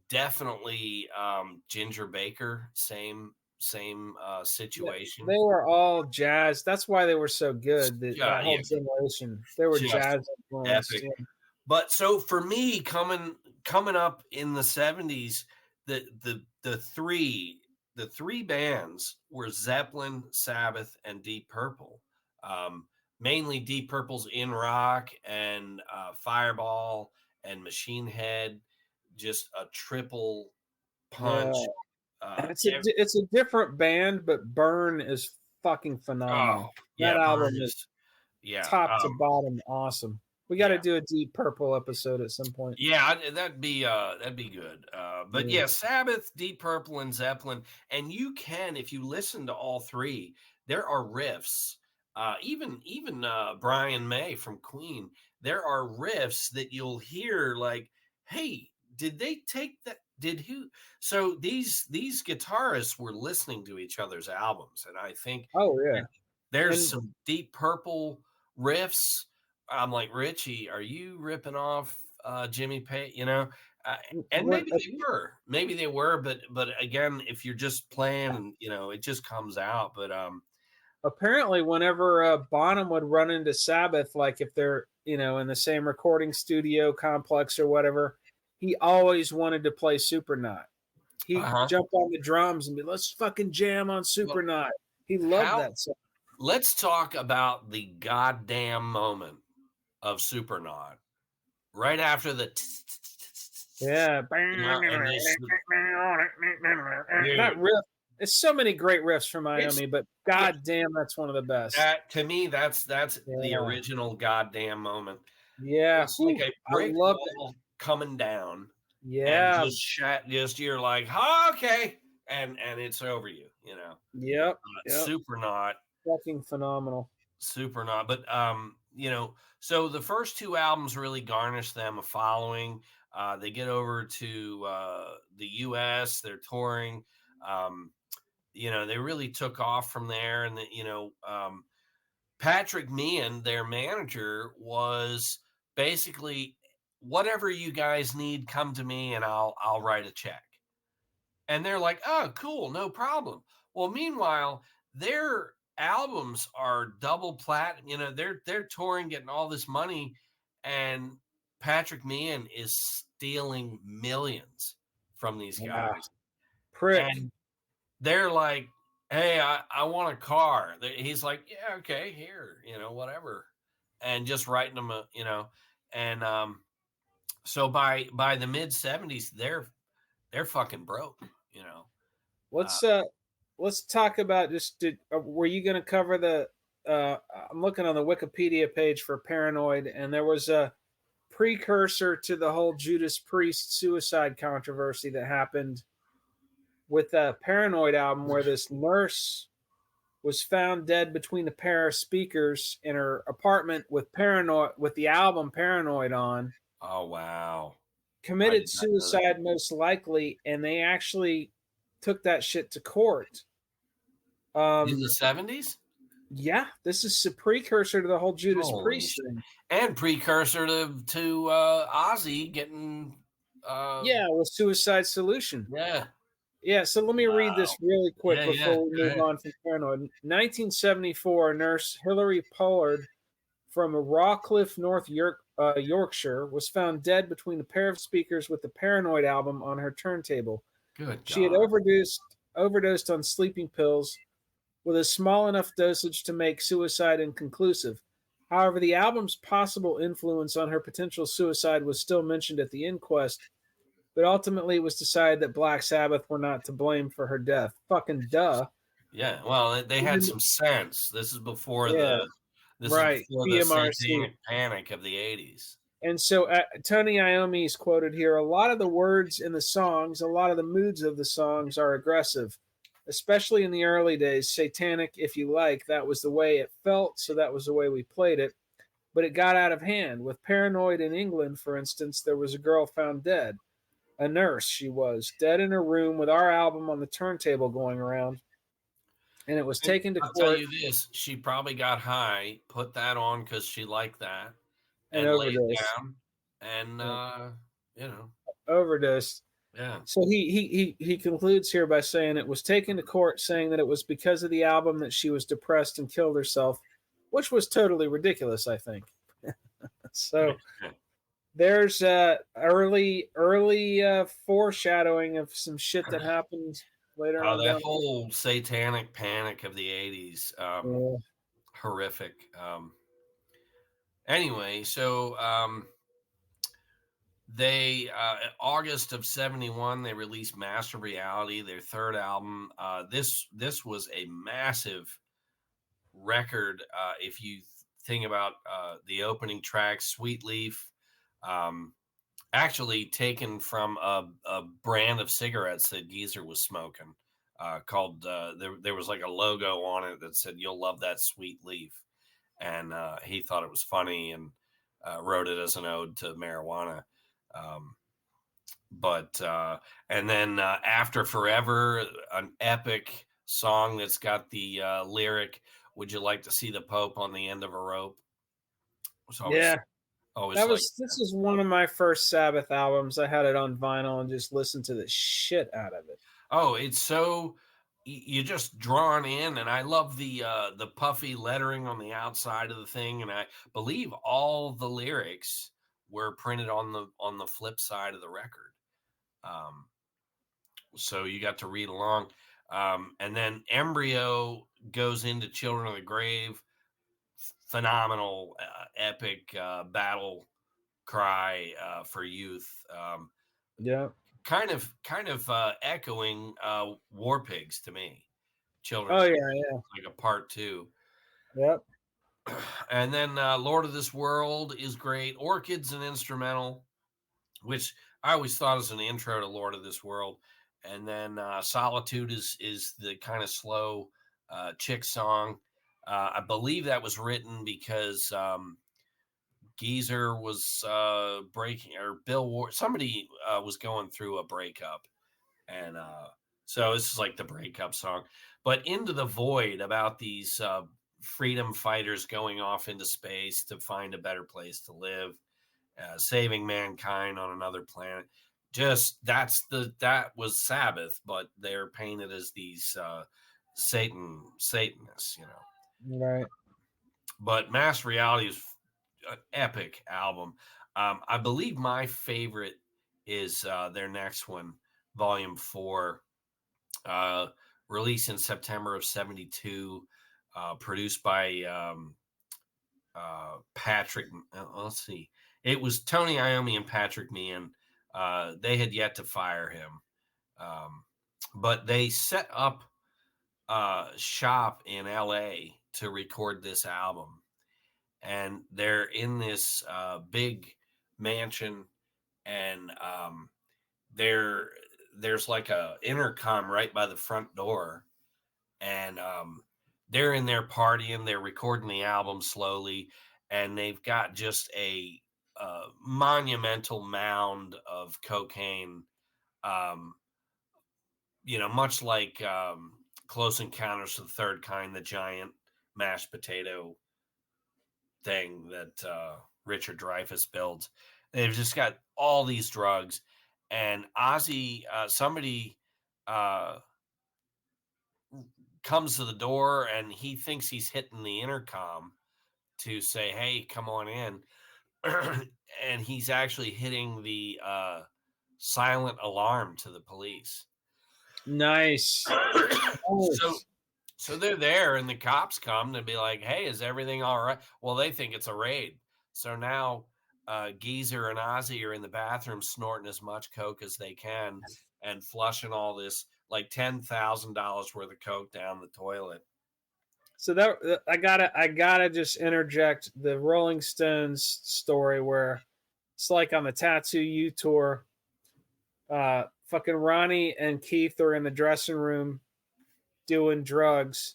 Definitely Ginger Baker, same situation. They were all jazz. That's why they were so good. That whole generation, they were jazz influenced. Epic. Yeah. But so for me, coming up in the 70s, the three bands were Zeppelin, Sabbath, and Deep Purple. Mainly Deep Purple's In Rock and Fireball and Machine Head, just a triple punch. Yeah. It's a different band, but Burn is fucking phenomenal. That album is top to bottom awesome. We got to do a Deep Purple episode at some point. Yeah, that'd be good. But Sabbath, Deep Purple, and Zeppelin, and you can, if you listen to all three, there are riffs. Even Brian May from Queen, there are riffs that you'll hear like, hey, did they take that? So these guitarists were listening to each other's albums, and I think there's some Deep Purple riffs. I'm like, Richie, are you ripping off Jimmy Page? And maybe they were, but again, if you're just playing, it just comes out. But apparently, whenever Bonham would run into Sabbath, like if they're in the same recording studio complex or whatever, he always wanted to play Supernaut. He'd jump on the drums and be, let's fucking jam on Supernaut. He loved that song. Let's talk about the goddamn moment of Supernaut. Right after the... That riff. There's so many great riffs from Iommi, but goddamn, that's one of the best. To me, that's the original goddamn moment. Yeah. It's like a brick wall coming down, and just you're like, okay, and it's over you, Supernaut, fucking phenomenal. Supernaut. But so the first two albums really garnished them a following. They get over to the US, they're touring. They really took off from there, and Patrick Meehan, their manager, was basically, whatever you guys need, come to me and I'll write a check. And they're like, oh, cool, no problem. Well, meanwhile, their albums are double platinum. They're touring, getting all this money, and Patrick Meehan is stealing millions from these Wow. guys. Prick. And they're like, hey, I want a car. He's like, yeah, okay, here, whatever. And just writing them, and so by the mid 70s, they're fucking broke, Let's talk about were you going to cover the I'm looking on the Wikipedia page for Paranoid, and there was a precursor to the whole Judas Priest suicide controversy that happened with the Paranoid album, where this nurse was found dead between a pair of speakers in her apartment with the album Paranoid on. Oh wow. Committed suicide most likely, and they actually took that shit to court. In the 70s? Yeah, this is a precursor to the whole Judas Priest thing. And precursor to Ozzy getting with Suicide Solution. Yeah, so let me read this really quick before we move ahead. on from Paranoid. 1974, nurse Hillary Pollard from Rawcliffe, North Yorkshire, was found dead between a pair of speakers with the Paranoid album on her turntable. Good God. She had overdosed on sleeping pills with a small enough dosage to make suicide inconclusive. However, the album's possible influence on her potential suicide was still mentioned at the inquest, but ultimately it was decided that Black Sabbath were not to blame for her death. Fucking duh. Yeah, well, they had some sense. This is before the satanic panic of the 80s. And so Tony Iommi is quoted here. A lot of the words in the songs, a lot of the moods of the songs are aggressive, especially in the early days. Satanic, if you like, that was the way it felt, so that was the way we played it. But it got out of hand. With Paranoid in England, for instance, there was a girl found dead. A nurse, she was, dead in her room with our album on the turntable going around. And it was taken to court. I'll tell you this, she probably got high, put that on because she liked that, and laid down, and overdosed. Yeah. So he concludes here by saying it was taken to court, saying that it was because of the album that she was depressed and killed herself, which was totally ridiculous, I think. So there's early foreshadowing of some shit that happened later on. That whole satanic panic of the 80s, horrific. Anyway, so they August of 71 they released Master Reality, their third album. This was a massive record. If you think about the opening track, Sweet Leaf, actually taken from a brand of cigarettes that Geezer was smoking, called there was like a logo on it that said, "You'll love that Sweet Leaf," and he thought it was funny and wrote it as an ode to marijuana. And then After Forever, an epic song that's got the lyric, "Would you like to see the Pope on the end of a rope?" This is one of my first Sabbath albums. I had it on vinyl and just listened to the shit out of it. Oh, it's so you're just drawn in, and I love the puffy lettering on the outside of the thing, and I believe all the lyrics were printed on the flip side of the record. So you got to read along. And then Embryo goes into Children of the Grave. Phenomenal, epic battle cry for youth. Kind of echoing War Pigs to me. Children. Like a part 2. Yep. And then Lord of This World is great. Orchid's an instrumental, which I always thought was an intro to Lord of This World. And then Solitude is the kind of slow chick song. I believe that was written because Geezer was breaking, or Bill Ward, somebody was going through a breakup. And so this is like the breakup song. But Into the Void, about these freedom fighters going off into space to find a better place to live, saving mankind on another planet. Just that was Sabbath, but they're painted as these Satanists, Right. But Mass Reality is an epic album. I believe my favorite is their next one, Volume 4, released in September of 72, produced by Patrick. Let's see. It was Tony Iommi and Patrick Meehan. They had yet to fire him. But they set up shop in LA to record this album. And they're in this big mansion, and there's like a intercom right by the front door, and they're in there partying. They're recording the album slowly, and they've got just a monumental mound of cocaine, much like Close Encounters of the Third Kind, the giant mashed potato thing that Richard Dreyfuss builds. They've just got all these drugs, and Ozzy, somebody comes to the door, and he thinks he's hitting the intercom to say, "Hey, come on in," and he's actually hitting the silent alarm to the police. Nice. So they're there, and the cops come to be like, "Hey, is everything all right?" Well, they think it's a raid. So now Geezer and Ozzy are in the bathroom snorting as much coke as they can and flushing all this like $10,000 worth of coke down the toilet. So that I gotta just interject the Rolling Stones story where it's like on the Tattoo You tour, fucking Ronnie and Keith are in the dressing room doing drugs,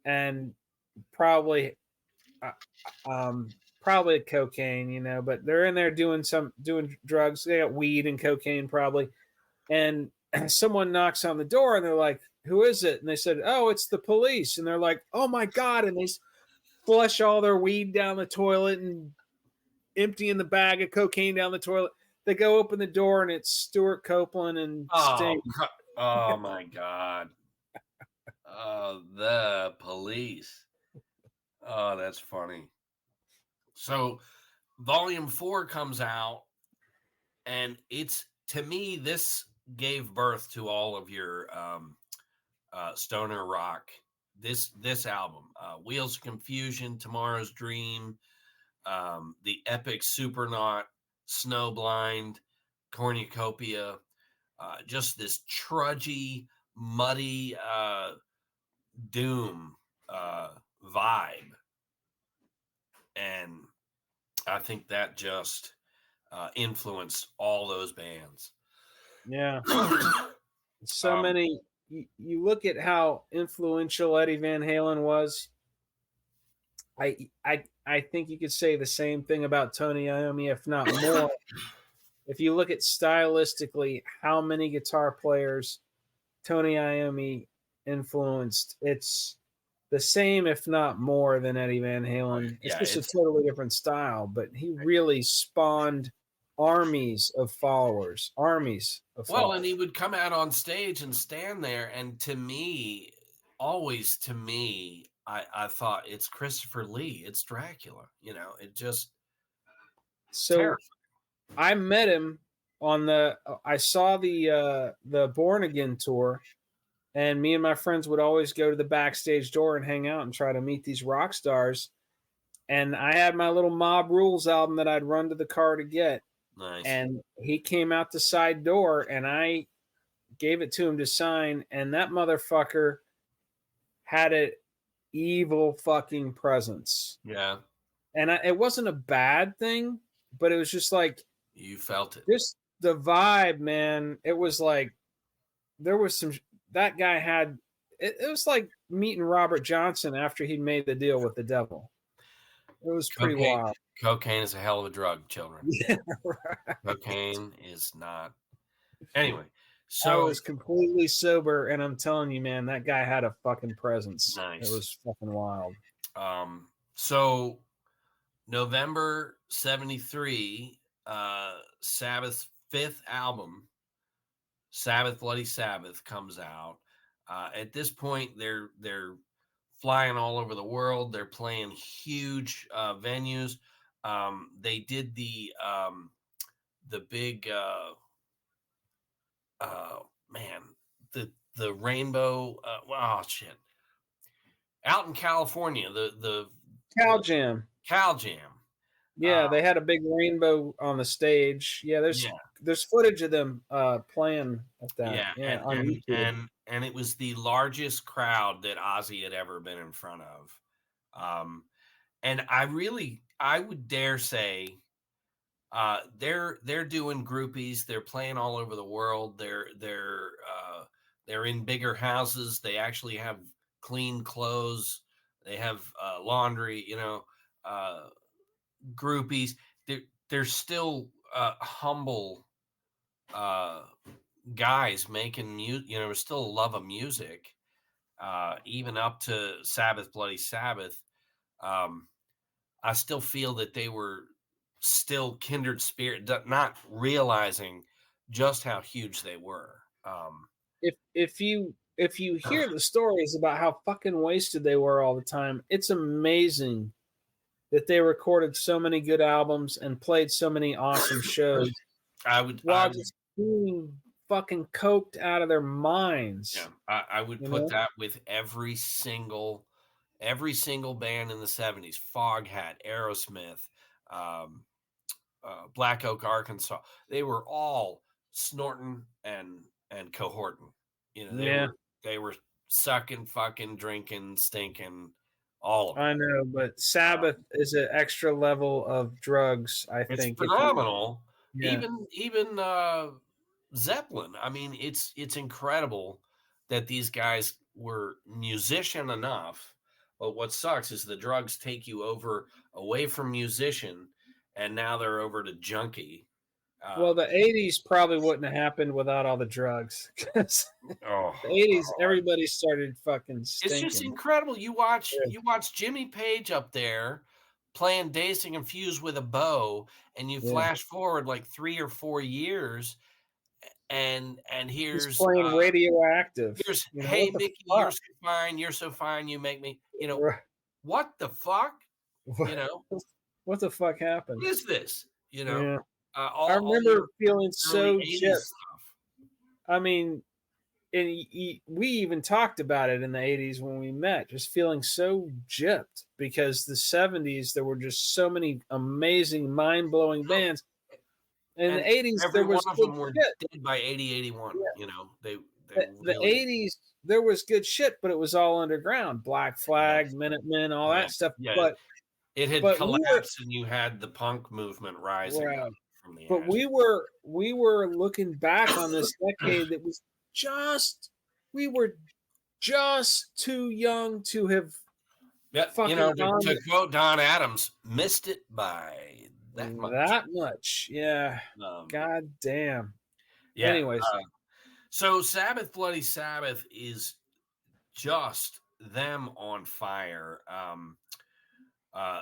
and probably cocaine, but they're in there doing drugs. They got weed and cocaine probably, and someone knocks on the door, and they're like, "Who is it?" And they said, "Oh, it's the police." And they're like, "Oh my God." And they flush all their weed down the toilet and emptying the bag of cocaine down the toilet. They go open the door, and it's Stuart Copeland and Sting. Oh my God. Oh, the police. Oh, that's funny. So Volume 4 comes out, and it's, to me, this gave birth to all of your stoner rock. This album, Wheels of Confusion, Tomorrow's Dream, the epic Supernaut, Snowblind, Cornucopia, just this trudgy, muddy doom vibe. And I think that just influenced all those bands. Yeah. So many. You look at how influential Eddie Van Halen was. I think you could say the same thing about Tony Iommi, if not more. If you look at stylistically how many guitar players Tony Iommi influenced, it's the same, if not more, than Eddie Van Halen. It's just a totally different style, but he really spawned armies of followers. Well, and he would come out on stage and stand there, and always to me, I thought it's Christopher Lee, it's Dracula. It just terrifying. I met him on I saw the Born Again tour, and me and my friends would always go to the backstage door and hang out and try to meet these rock stars. And I had my little Mob Rules album that I'd run to the car to get. Nice. And he came out the side door, and I gave it to him to sign, and that motherfucker had an evil fucking presence. Yeah. And it wasn't a bad thing, but it was just like, you felt it. Just the vibe, man. It was like there was that guy had. It was like meeting Robert Johnson after he made the deal with the devil. It was pretty wild. Cocaine is a hell of a drug, children. Yeah, right. Cocaine is not. Anyway, so I was completely sober, and I'm telling you, man, that guy had a fucking presence. Nice. It was fucking wild. So November 73. Sabbath's 5th album, Sabbath Bloody Sabbath, comes out. At this point, they're flying all over the world. They're playing huge venues. They did the big Rainbow. Oh shit! Out in California, the Cal Jam. Cal Jam. Yeah, they had a big rainbow on the stage. Yeah, there's footage of them playing at that. Yeah, on YouTube. And it was the largest crowd that Ozzy had ever been in front of. And I would dare say, they're doing groupies. They're playing all over the world. They're in bigger houses. They actually have clean clothes. They have laundry. Groupies. They're still humble guys making music. Still a love of music, even up to Sabbath, Bloody Sabbath. I still feel that they were still kindred spirit, not realizing just how huge they were. If you hear the stories about how fucking wasted they were all the time, it's amazing that they recorded so many good albums and played so many awesome shows. While just being fucking coked out of their minds. Yeah, I would put that with every single band in the 70s. Foghat, Aerosmith, Black Oak, Arkansas. They were all snorting and cohorting. They were sucking, fucking, drinking, stinking, all of it. I know, but Sabbath is an extra level of drugs. I think it's phenomenal. Even Zeppelin. I mean, it's incredible that these guys were musician enough. But what sucks is the drugs take you away from musician, and now they're over to junkie. Well, the 80s probably wouldn't have happened without all the drugs. Because the 80s, everybody started fucking stinking. It's just incredible. You watch Jimmy Page up there playing Dazed and Confused with a bow, and you flash forward like 3 or 4 years, and here's he's playing Radioactive. Here's Hey Mickey, you're so fine, you make me. What the fuck? What the fuck happened? What is this? I remember feeling so gypped. I mean, and we even talked about it in the 80s when we met, just feeling so gypped because the 70s, there were just so many amazing, mind-blowing bands. In the 80s, there was one of them were dead by 80, 81. The 80s, there was good shit, but it was all underground. Black Flag, Minutemen, all that stuff. Yeah. But it had collapsed, and you had the punk movement rising up. But we were looking back on this decade that was we were just too young to have to quote Don Adams, missed it by that much. Yeah. God damn. Yeah. Anyways, so Sabbath, Bloody Sabbath is just them on fire.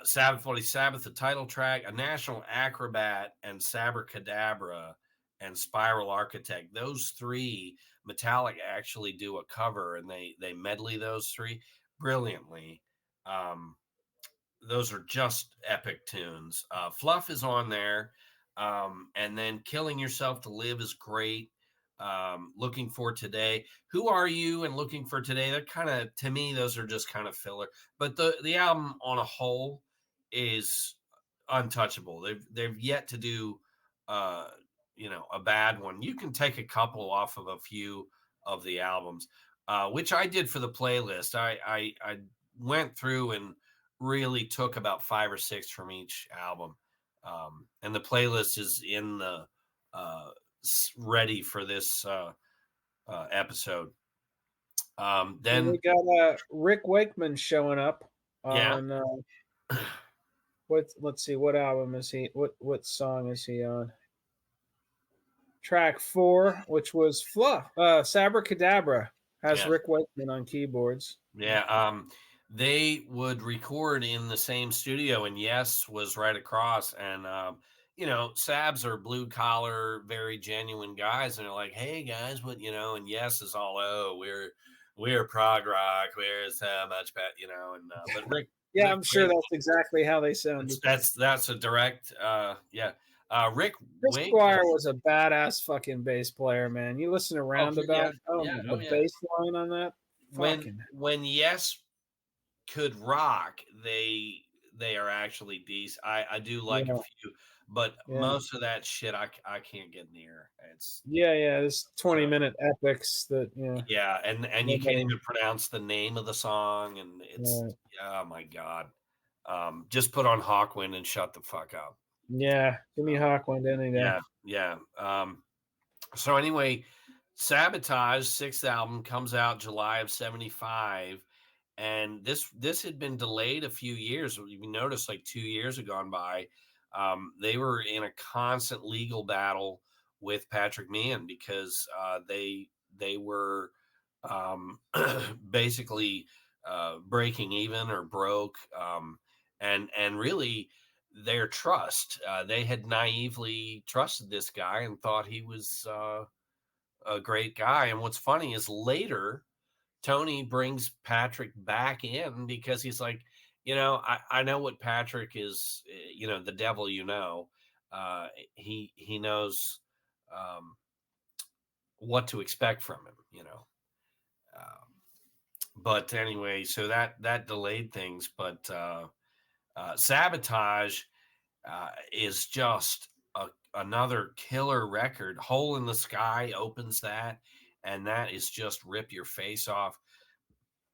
Sabbath, Bloody Sabbath, the title track, A National Acrobat, and Sabracadabra, and Spiral Architect. Those three, Metallica actually do a cover, and they medley those three brilliantly. Those are just epic tunes. Fluff is on there, and then Killing Yourself to Live is great. Looking for Today, Who Are You, and Looking for Today, they're kind of, to me, those are just kind of filler, but the album on a whole is untouchable. They've yet to do a bad one. You can take a couple off of a few of the albums, which I did for the playlist. I went through and really took about 5 or 6 from each album, and the playlist is in the ready for this episode. Then we got Rick Wakeman showing up on let's see, what album is he, what song is he on? Track 4, which was Fluff. Sabracadabra has Rick Wakeman on keyboards. They would record in the same studio, and Yes was right across, and Sabs are blue collar, very genuine guys, and they're like, hey guys, what, and Yes is all, we're prog rock, we're so much better, and but Rick, I'm sure that's exactly how they sounded. That's a direct, Rick Chris Wake Squire was a badass fucking bass player, man. You listen to Roundabout, the bass line on that. When Yes could rock, they are actually decent. I do like a few, but most of that shit I can't get near. It's this 20-minute epics that and you can't even pronounce the name of the song, and it's oh my god. Just put on Hawkwind and shut the fuck up. Yeah, give me Hawkwind any day. Yeah. So anyway, Sabotage 6th album comes out July of 75, and this had been delayed a few years. You notice like 2 years have gone by. They were in a constant legal battle with Patrick Meehan because they were basically breaking even or broke, and really their trust. They had naively trusted this guy and thought he was a great guy. And what's funny is later Tony brings Patrick back in because he's like, I know what Patrick is, the devil, he knows what to expect from him, but anyway, so that delayed things, but Sabotage is just another killer record. Hole in the Sky opens that, and that is just rip your face off.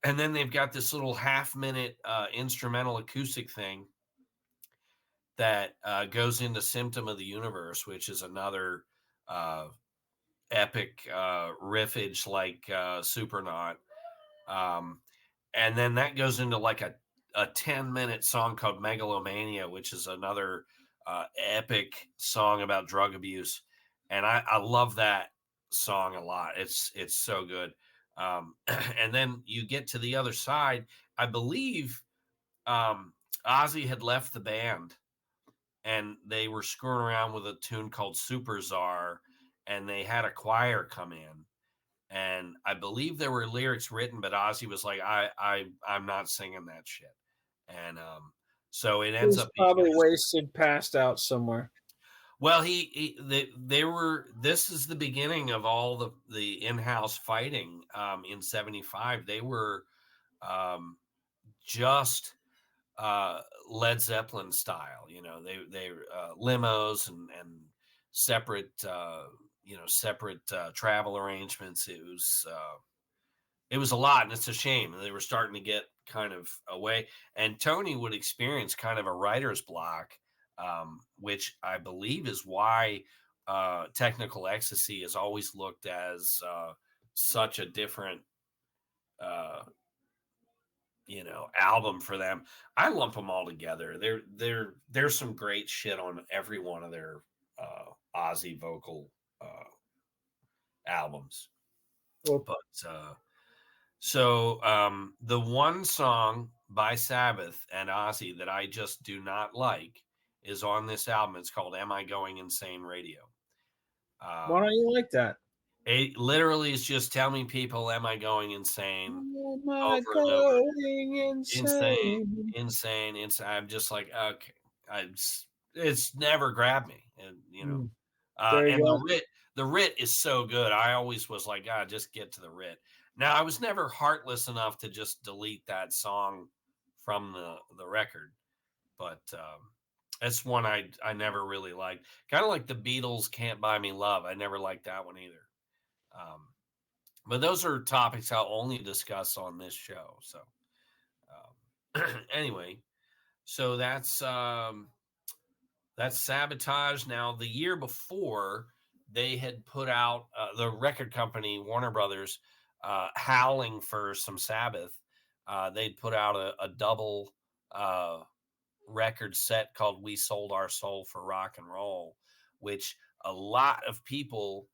And then they've got this little half-minute instrumental acoustic thing that goes into Symptom of the Universe, which is another epic riffage like Supernaut. And then that goes into like a 10-minute song called Megalomania, which is another epic song about drug abuse. And I love that song a lot. It's so good. And then you get to the other side. I believe Ozzy had left the band and they were screwing around with a tune called Super Czar, and they had a choir come in. And I believe there were lyrics written, but Ozzy was like, I'm not singing that shit. And so it ends up being probably wasted, passed out somewhere. Well, they were. This is the beginning of all the in-house fighting. In '75, they were just Led Zeppelin style. They limos and separate separate travel arrangements. It was a lot, and it's a shame. They were starting to get kind of away, and Tony would experience kind of a writer's block, which I believe is why Technical Ecstasy is always looked as such a different album for them. I lump them all together. There's some great shit on every one of their Ozzy vocal albums. Well, but the one song by Sabbath and Ozzy that I just do not like is on this album. It's called Am I Going Insane Radio. Why don't you like that? It literally is just telling people, am I going insane? Am I going insane? I'm just like, okay. It's never grabbed me. And, and the writ is so good. I always was like, God, just get to the writ. Now, I was never heartless enough to just delete that song from the record, but that's one I never really liked. Kind of like the Beatles' Can't Buy Me Love. I never liked that one either. But those are topics I'll only discuss on this show. So anyway, so that's Sabotage. Now, the year before, they had put out the record company Warner Brothers, howling for some Sabbath. They'd put out a double record set called We Sold Our Soul for Rock and Roll, which a lot of people,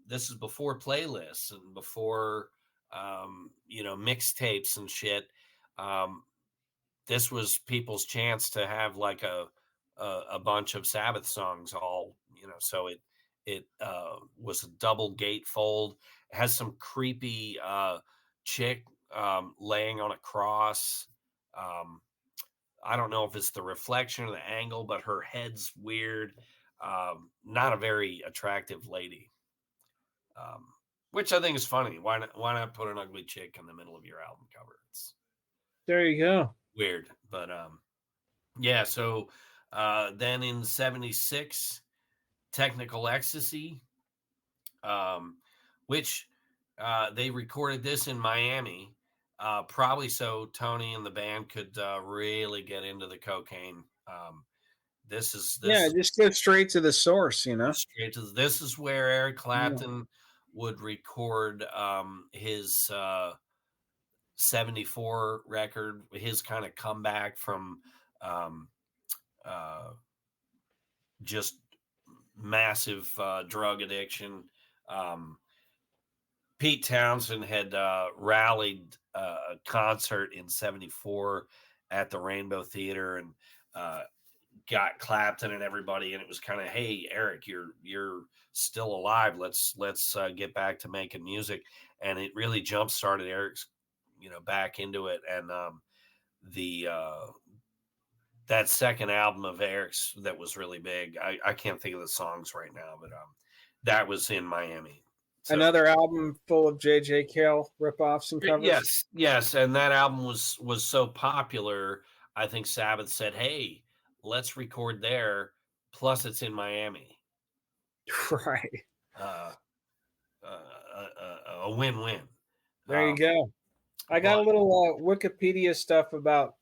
this is before playlists and before mixtapes and shit. This was people's chance to have like a bunch of Sabbath songs all, so it was a double gatefold. It has some creepy chick laying on a cross. I don't know if it's the reflection or the angle, but her head's weird. not a very attractive lady, which I think is funny. Why not put an ugly chick in the middle of your album cover? It's There you go. weird, but yeah. So then in '76, Technical Ecstasy, which they recorded this in Miami, probably so Tony and the band could really get into the cocaine. This is Just go straight to the source, you know. straight to this is where Eric Clapton would record his 74 record, his kind of comeback from just massive drug addiction. Pete Townsend had rallied a concert in '74 at the Rainbow Theater and got Clapton and everybody, and it was kind of, hey, Eric, you're still alive. Let's get back to making music, and it really jump started Eric's, back into it, and that second album of Eric's that was really big. I can't think of the songs right now, but that was in Miami. So, another album full of J.J. Cale ripoffs and covers. Yes, and that album was so popular. I think Sabbath said, "Hey, let's record there. Plus, it's in Miami." Right. A win-win. There you go. I got a little Wikipedia stuff about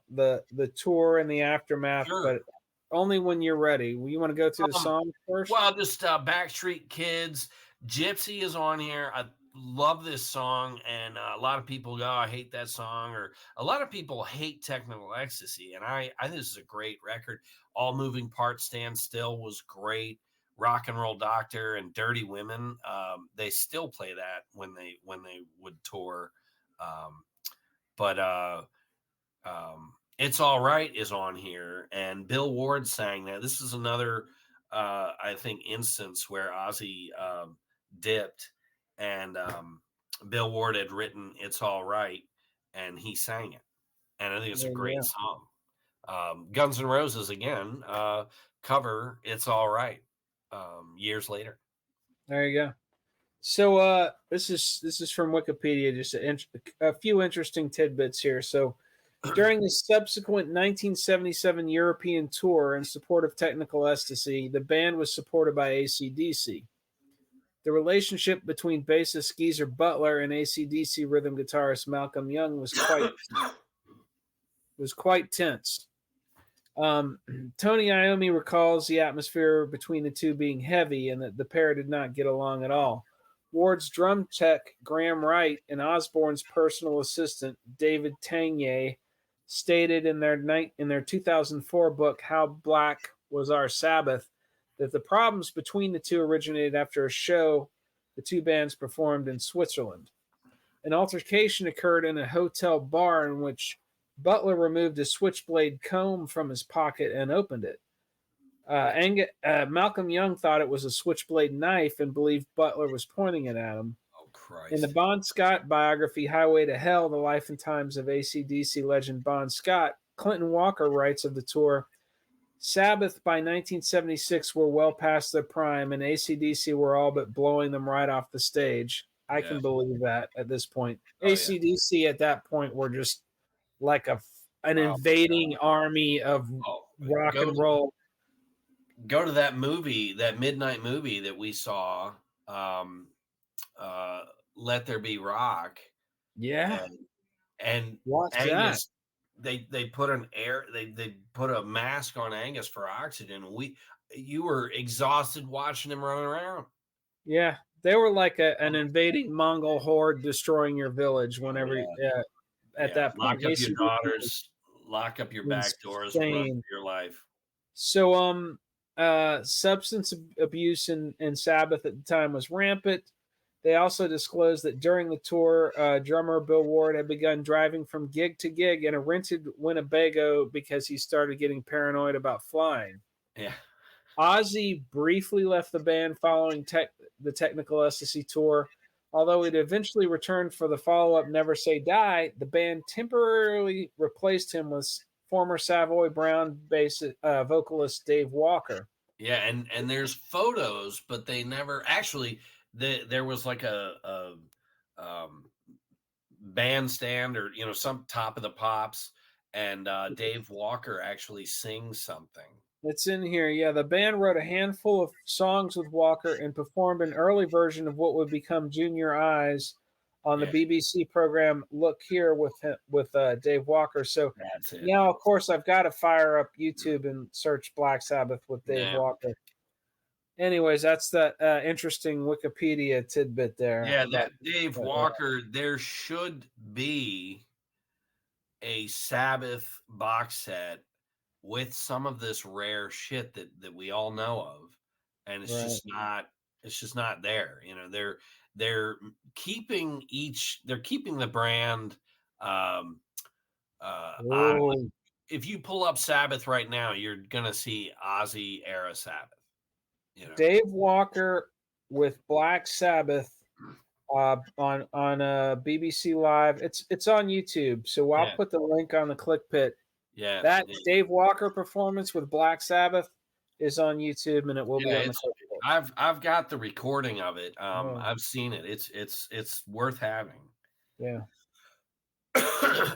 the tour and the aftermath, but only when you're ready. You want to go through the song first? Well, just Backstreet Kids. Gypsy is on here. I love this song, and a lot of people go, I hate that song, or a lot of people hate Technical Ecstasy, and I think this is a great record. All Moving Parts Stand Still was great. Rock and Roll Doctor and Dirty Women, they still play that when they would tour. But It's All Right is on here, and Bill Ward sang that. This is another, I think, instance where Ozzy dipped, and Bill Ward had written It's All Right, and he sang it. And I think it's a great song. Guns N' Roses, again, cover It's All Right years later. There you go. So this is from Wikipedia, just a few interesting tidbits here. So during the subsequent 1977 European tour in support of Technical Ecstasy, the band was supported by AC/DC. The relationship between bassist Geezer Butler and AC/DC rhythm guitarist Malcolm Young was quite tense. Tony Iommi recalls the atmosphere between the two being heavy and that the pair did not get along at all. Ward's drum tech, Graham Wright, and Osborne's personal assistant, David Tanier, stated in their 2004 book, How Black Was Our Sabbath, that the problems between the two originated after a show the two bands performed in Switzerland. An altercation occurred in a hotel bar in which Butler removed a switchblade comb from his pocket and opened it. Malcolm Young thought it was a switchblade knife and believed Butler was pointing it at him. Oh, Christ. In the Bon Scott biography, Highway to Hell, The Life and Times of AC/DC legend Bon Scott, Clinton Walker writes of the tour, Sabbath by 1976 were well past their prime, and AC/DC were all but blowing them right off the stage. I can believe that at this point. AC/DC at that point were just like an invading army of rock and roll. Go to that movie, that midnight movie that we saw, Let There Be Rock. Yeah. And What's Angus, that? They put they put a mask on Angus for oxygen. You were exhausted watching him run around. Yeah. They were like an invading Mongol horde destroying your village whenever at that point. Lock up your daughters, lock up your back doors, run for your life. So substance abuse in Sabbath at the time was rampant. They also disclosed that during the tour, drummer Bill Ward had begun driving from gig to gig in a rented Winnebago because he started getting paranoid about flying. Yeah. Ozzy briefly left the band following the Technical Ecstasy tour. Although it eventually returned for the follow-up Never Say Die, the band temporarily replaced him with former Savoy Brown vocalist Dave Walker. Yeah, and there's photos, but they never actually. There was like a bandstand or some Top of the Pops, and Dave Walker actually sings something. It's in here. Yeah, the band wrote a handful of songs with Walker and performed an early version of what would become Junior Eyes on the Yeah. BBC program Look Here with Dave Walker. So That's it. now, of course, I've got to fire up YouTube and search Black Sabbath with Dave Yeah. Walker. Anyways, that's that interesting Wikipedia tidbit there. Yeah, that Dave Walker. There should be a Sabbath box set with some of this rare shit that we all know of, and it's just not there. They're keeping the brand on. If you pull up Sabbath right now, you're gonna see Ozzy-era Sabbath. Dave Walker with Black Sabbath on BBC Live. It's on YouTube, so I'll put the link on the ClickPit. Yeah, that Dave Walker performance with Black Sabbath is on YouTube, and it will be on the ClickPit. I've got the recording of it. I've seen it. It's worth having. Yeah.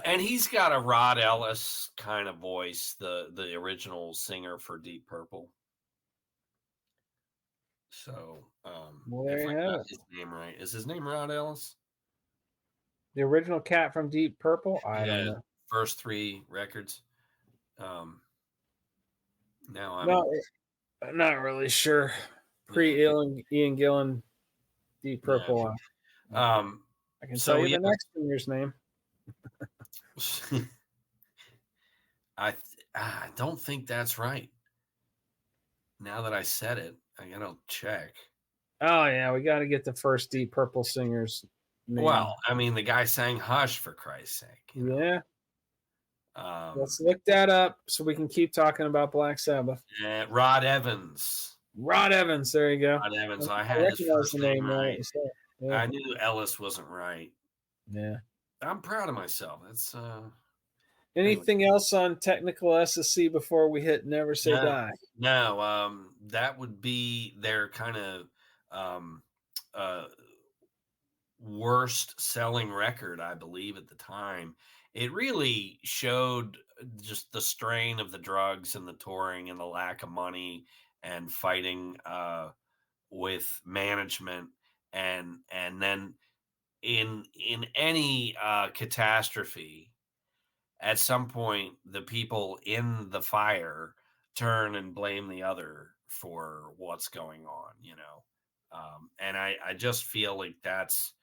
And he's got a Rod Ellis kind of voice, the original singer for Deep Purple. So, if I got his name right, is his name Rod Ellis? The original cat from Deep Purple? I don't know. First 3 records. Now I'm not really sure. Ian Gillan, Deep Purple. Yeah. I can tell you the next singer's name. I don't think that's right. Now that I said it, I gotta check. Oh yeah, we got to get the first Deep Purple singer's name. Well, I mean, the guy sang "Hush" for Christ's sake. Yeah. Let's look that up so we can keep talking about Black Sabbath. Rod Evans. Rod Evans. There you go. Rod Evans. I had his first name right. Yeah. I knew Ellis wasn't right. Yeah. I'm proud of myself. That's anything else on technical SSC before we hit Never Say Die? No, that would be their kind of worst selling record, I believe, at the time. It really showed just the strain of the drugs and the touring and the lack of money and fighting with management, and then in any catastrophe, at some point the people in the fire turn and blame the other for what's going on, and I just feel like that's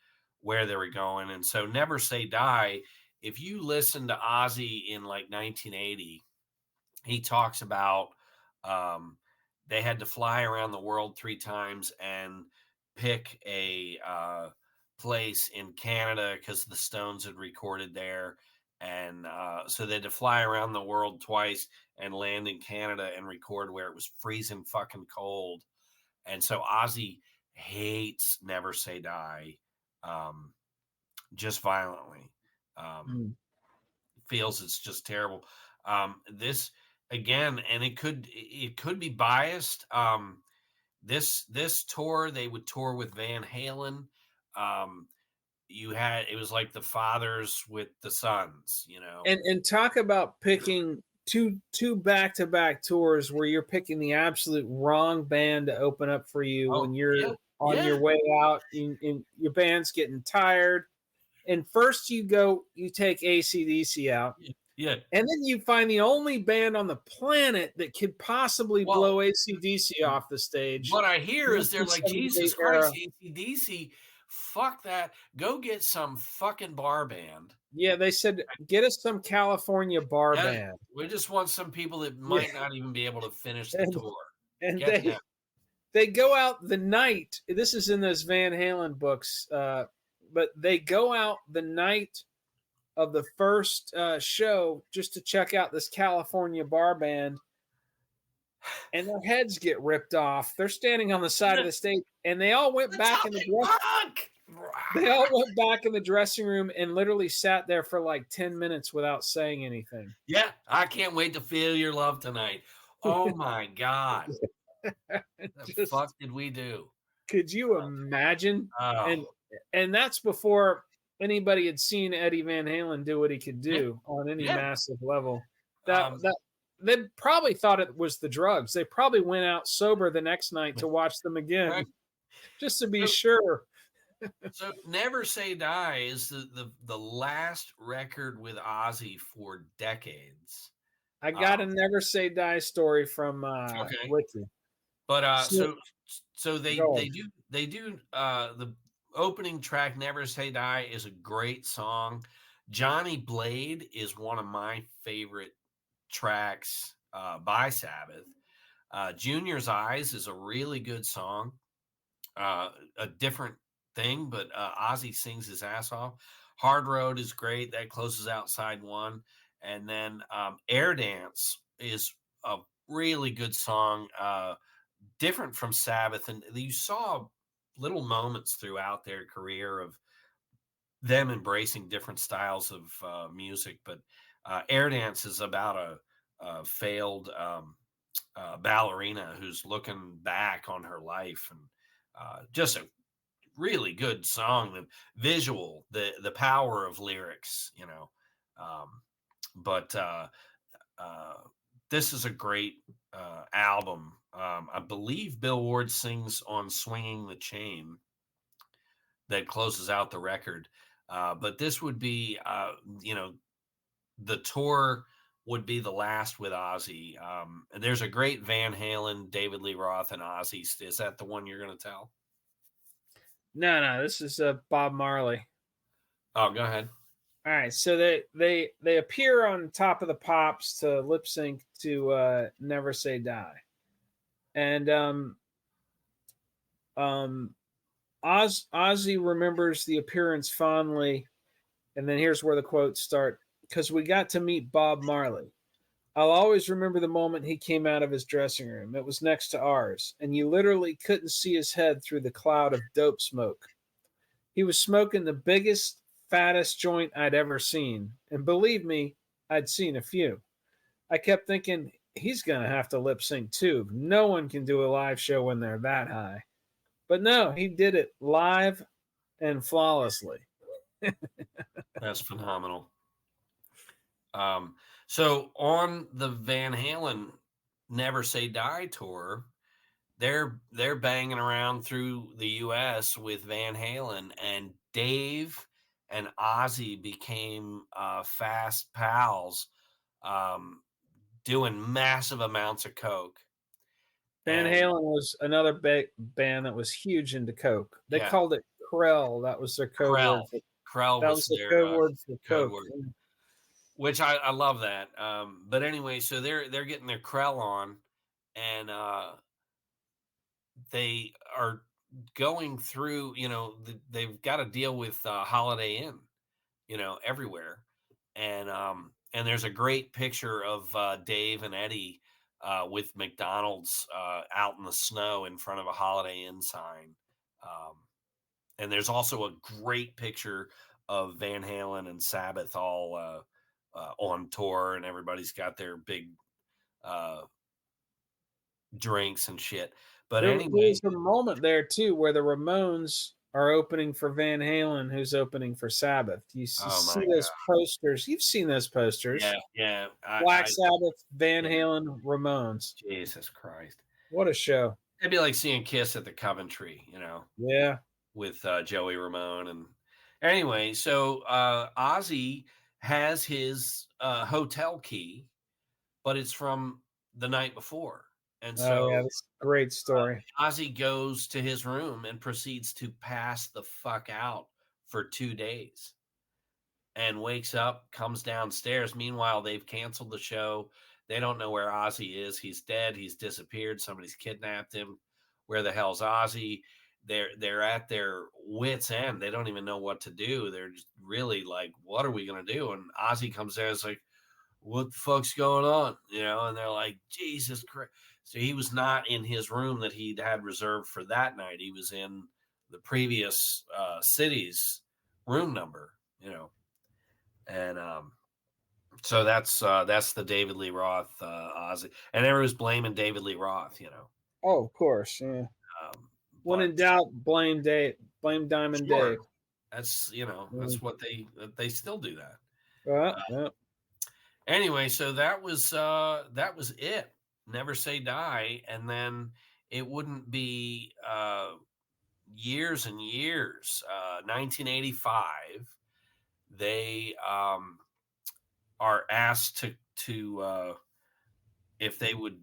where they were going. And so Never Say Die, if you listen to Ozzy in like 1980, he talks about they had to fly around the world 3 times and pick a place in Canada because the Stones had recorded there. And so they had to fly around the world twice and land in Canada and record where it was freezing fucking cold. And so Ozzy hates Never Say Die just violently. Feels it's just terrible. This again, and it could be biased. This tour, they would tour with Van Halen. It was like the fathers with the sons, And talk about picking two back-to-back tours where you're picking the absolute wrong band to open up for you when you're on your way out and your band's getting tired. And first you take AC/DC out. Yeah. And then you find the only band on the planet that could possibly blow AC/DC off the stage. What I hear is they're like, Jesus Christ, AC/DC, fuck that. Go get some fucking bar band. Yeah, they said, get us some California bar band. We just want some people that might not even be able to finish the tour. And they go out the night. This is in those Van Halen books. But they go out the night of the first show just to check out this California bar band, and their heads get ripped off. They're standing on the side of the stage, and they all went back in the dressing room and literally sat there for like 10 minutes without saying anything. Yeah, I can't wait to feel your love tonight. Oh my God. The fuck did we do? Could you imagine? Oh. And that's before anybody had seen Eddie Van Halen do what he could do on any Yeah. massive level. That they probably thought it was the drugs. They probably went out sober the next night to watch them again, Right. just to be sure. So Never Say Die is the last record with Ozzy for decades. I got a Never Say Die story from Wiki. But so they do the opening track Never Say Die is a great song. Johnny Blade is one of my favorite tracks by Sabbath. Junior's Eyes is a really good song. A different thing, but Ozzy sings his ass off. Hard Road is great. That closes out side one. And then Air Dance is a really good song, different from Sabbath. And you saw little moments throughout their career of them embracing different styles of music. But Air Dance is about a failed ballerina who's looking back on her life, and just a really good song. The visual, the power of lyrics, but this is a great album. I believe Bill Ward sings on Swinging the Chain that closes out the record. But this would be, the tour would be the last with Ozzy. And there's a great Van Halen, David Lee Roth, and Ozzy. Is that the one you're going to tell? No, this is Bob Marley. Oh, go ahead. All right, so they appear on Top of the Pops to lip sync to Never Say Die, and Ozzy remembers the appearance fondly, and then here's where the quotes start: "Because we got to meet Bob Marley. I'll always remember the moment he came out of his dressing room. It was next to ours, and you literally couldn't see his head through the cloud of dope smoke. He was smoking the biggest, fattest joint I'd ever seen. And believe me, I'd seen a few. I kept thinking, he's going to have to lip sync too. No one can do a live show when they're that high. But no, he did it live and flawlessly." That's phenomenal. So on the Van Halen Never Say Die tour, they're banging around through the U.S. with Van Halen, and Dave and Ozzy became fast pals, doing massive amounts of coke. Van Halen was another big band that was huge into coke. They called it Krell. That was their code word. Krell was the code word for coke. Which I love that. But anyway, so they're getting their Krell on, and they are going through, they've got to deal with Holiday Inn, everywhere. And there's a great picture of Dave and Eddie with McDonald's out in the snow in front of a Holiday Inn sign. And there's also a great picture of Van Halen and Sabbath all on tour, and everybody's got their big drinks and shit. But anyway, there's a moment there too where the Ramones are opening for Van Halen, who's opening for Sabbath. You see those posters. You've seen those posters. Yeah. Black Sabbath, Van Halen, Ramones. Jesus Christ. What a show. It'd be like seeing Kiss at the Coventry, Yeah. With Joey Ramone. And anyway, so Ozzy has his hotel key, but it's from the night before. And so that's a great story. Ozzy goes to his room and proceeds to pass the fuck out for 2 days, and wakes up, comes downstairs. Meanwhile, they've canceled the show. They don't know where Ozzy is. He's dead. He's disappeared. Somebody's kidnapped him. Where the hell's Ozzy? They're at their wits' end. They don't even know what to do. They're just really like, what are we going to do? And Ozzy comes there and is like, what the fuck's going on? And they're like, Jesus Christ. So he was not in his room that he'd had reserved for that night. He was in the previous city's room number, and so that's the David Lee Roth Ozzy, and everyone's blaming David Lee Roth, Oh, of course. Yeah. When in doubt, blame Diamond sure, Dave. that's that's what they still do that. Yeah. Anyway, so that was it. Never Say Die, and then it wouldn't be years and years. 1985, they are asked to if they would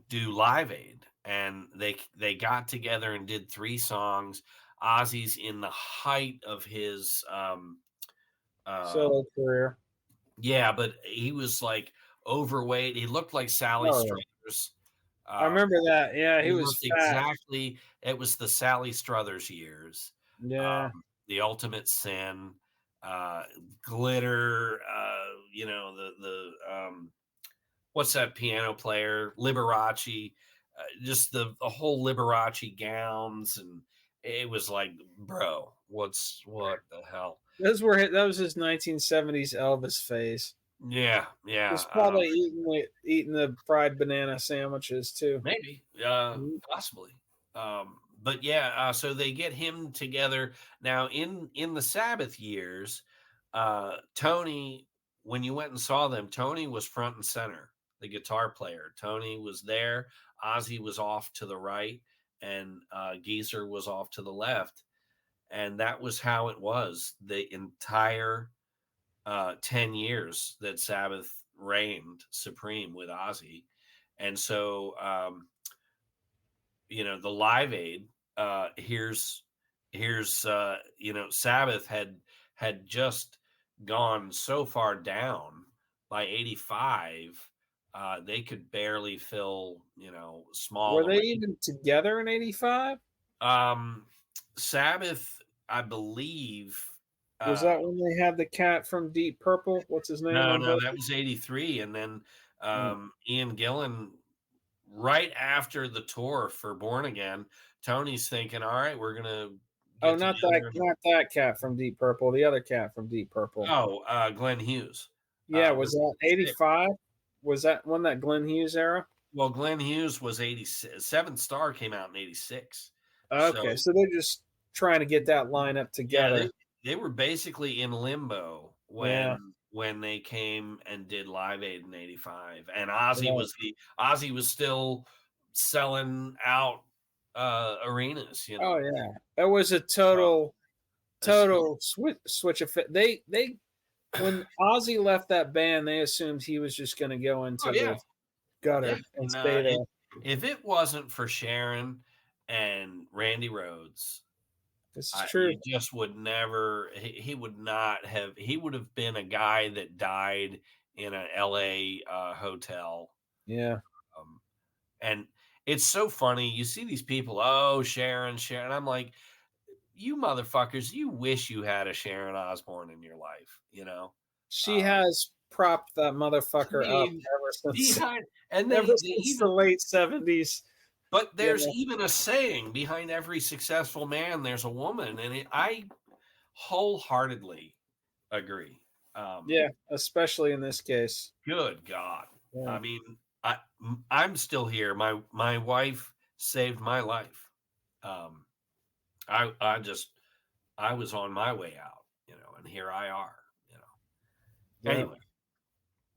do Live Aid, and they got together and did 3 songs. Ozzy's in the height of his Solo career. yeah, but he was like overweight. He looked like Sally Struthers. I remember that. Yeah, he was fat. Exactly. It was the Sally Struthers years. Yeah. The Ultimate Sin, Glitter. The what's that piano player? Liberace. Just the whole Liberace gowns, and it was like, bro, what the hell? That was his 1970s Elvis phase. Yeah. He's probably eating the fried banana sandwiches too. Maybe, possibly. But yeah, so they get him together now in the Sabbath years. Tony, when you went and saw them, Tony was front and center, the guitar player. Tony was there. Ozzy was off to the right, and Geezer was off to the left. And that was how it was the entire 10 years that Sabbath reigned supreme with Ozzy. And so, the Live Aid, here's Sabbath had just gone so far down by 85, they could barely fill, small. Were they even together in 85? Sabbath, I believe. Was that when they had the cat from Deep Purple? What's his name? No, that was 83. And then Ian Gillan, right after the tour for Born Again, Tony's thinking, all right, we're going to not that cat from Deep Purple, the other cat from Deep Purple. Oh, Glenn Hughes. Yeah, was that 85? Was that when that Glenn Hughes era? Well, Glenn Hughes was 86. Seventh Star came out in 86. Okay, so they're just trying to get that lineup together. Yeah, they were basically in limbo when they came and did Live Aid in 85, and Ozzy was still selling out arenas. Oh yeah, it was a total switch of fit. They when Ozzy left that band, they assumed he was just going to go into the gutter and stay there. If it wasn't for Sharon and Randy Rhoads, it's true. He just would never. He would not have. He would have been a guy that died in an L.A. Hotel. Yeah. And it's so funny. You see these people. Oh, Sharon. I'm like, you motherfuckers. You wish you had a Sharon Osbourne in your life. She has propped that motherfucker up ever since. Since the late 70s. But there's even a saying, behind every successful man, there's a woman. And I wholeheartedly agree. Especially in this case. Good God. Yeah. I mean, I'm still here. My wife saved my life. I was on my way out, and here I are, Anyway.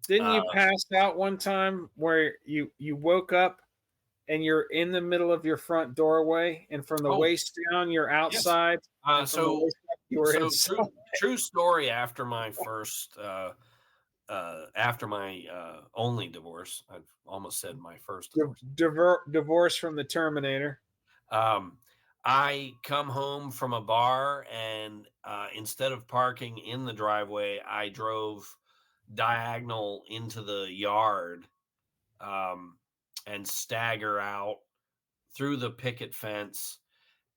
Didn't you pass out one time where you woke up and you're in the middle of your front doorway, and from the waist down, you're outside? Yes. So you were inside. True story. After my first, after my only divorce, I've almost said my first divorce. Divorce from the Terminator. I come home from a bar, and instead of parking in the driveway, I drove diagonal into the yard and stagger out through the picket fence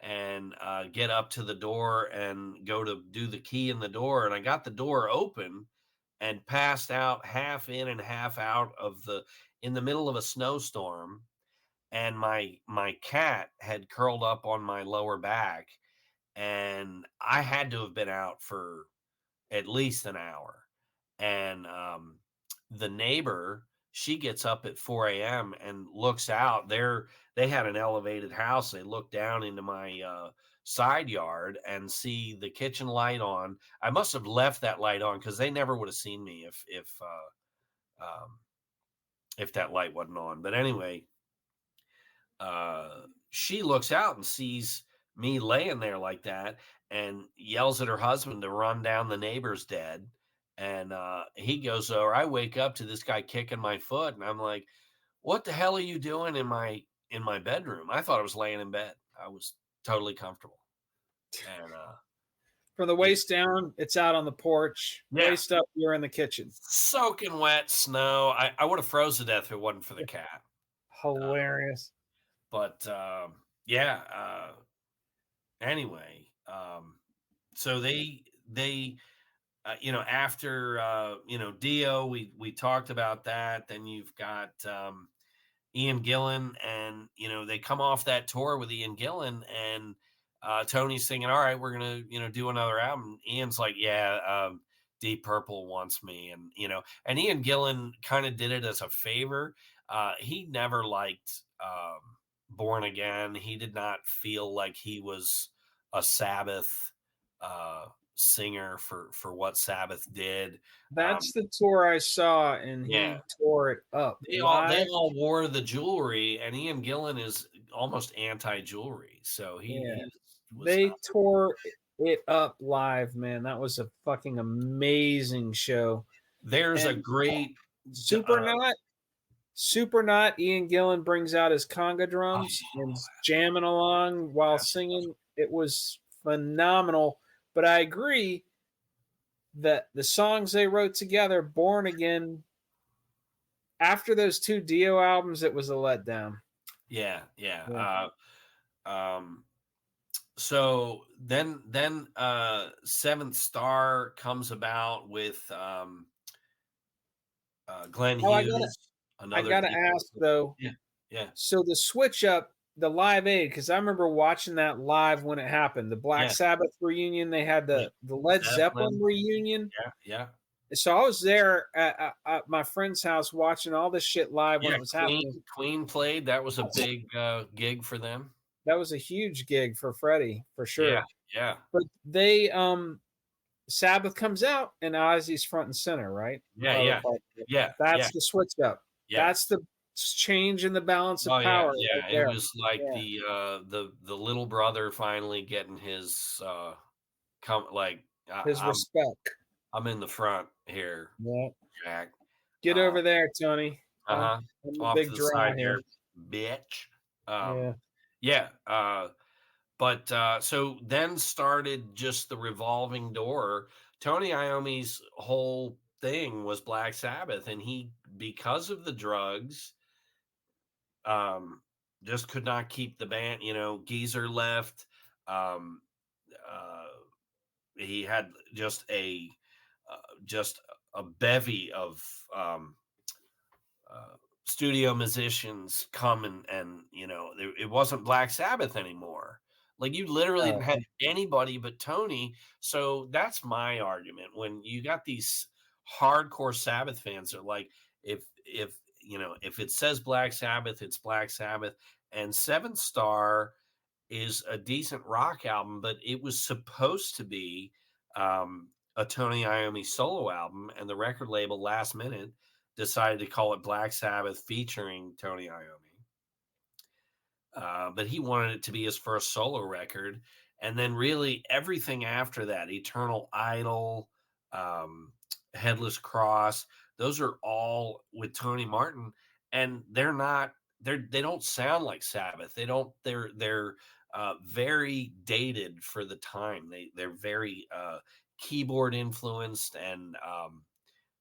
and get up to the door and go to do the key in the door. And I got the door open and passed out half in and half out in the middle of a snowstorm. And my cat had curled up on my lower back, and I had to have been out for at least an hour. And the neighbor, she gets up at 4 a.m. and looks out. They had an elevated house. They look down into my side yard and see the kitchen light on. I must have left that light on because they never would have seen me if that light wasn't on. But anyway, she looks out and sees me laying there like that and yells at her husband to run down. The neighbor's dead. And he goes over. I wake up to this guy kicking my foot, and I'm like, what the hell are you doing in my bedroom? I thought I was laying in bed. I was totally comfortable. And from the waist down, it's out on the porch. Yeah. Waist up, you're in the kitchen. Soaking wet, snow. I would have froze to death if it wasn't for the cat. Hilarious. But yeah. Anyway, so they after Dio, we talked about that. Then you've got Ian Gillan, and they come off that tour with Ian Gillan, and Tony's thinking, all right, we're gonna do another album. Ian's like, yeah, Deep Purple wants me, and Ian Gillan kind of did it as a favor. He never liked Born Again. He did not feel like he was a Sabbath singer for what Sabbath did. That's the tour I saw, and he tore it up. They all wore the jewelry, and Ian Gillan is almost anti-jewelry, so they tore it up live, man. That was a fucking amazing show. There's a great Supernaut. Ian Gillan brings out his conga drums and jamming along while singing. It was phenomenal. But I agree that the songs they wrote together, Born Again, after those two Dio albums, it was a letdown. Yeah. So then Seventh Star comes about with Glenn Hughes. I gotta ask though. Yeah. So the switch up, the Live Aid, because I remember watching that live when it happened. The Black Sabbath reunion, they had the Led Zeppelin reunion. Yeah. So I was there at my friend's house watching all this shit live when it was happening. Queen played. That was a big gig for them. That was a huge gig for Freddie, for sure. Yeah. But they Sabbath comes out and Ozzy's front and center, right? Yeah. That's the switch up. Yeah. That's the change in the balance of power. Yeah. Right, it was like the little brother finally getting his respect. I'm in the front here. Yeah. Jack. Get over there, Tony. Off big to the draw side here, bitch. But so then started just the revolving door. Tony Iommi's whole thing was Black Sabbath, and he, because of the drugs, just could not keep the band. Geezer left. He had just a bevy of studio musicians come and it wasn't Black Sabbath anymore. Like, you literally didn't have anybody but Tony. So that's my argument. When you got these hardcore Sabbath fans are like, if it says Black Sabbath, it's Black Sabbath. And Seventh Star is a decent rock album, but it was supposed to be a Tony Iommi solo album, and the record label last minute decided to call it Black Sabbath featuring Tony Iommi. But he wanted it to be his first solo record. And then really everything after that, Eternal Idol, Headless Cross, those are all with Tony Martin, and they don't sound like Sabbath. They're very dated for the time. They're very keyboard influenced and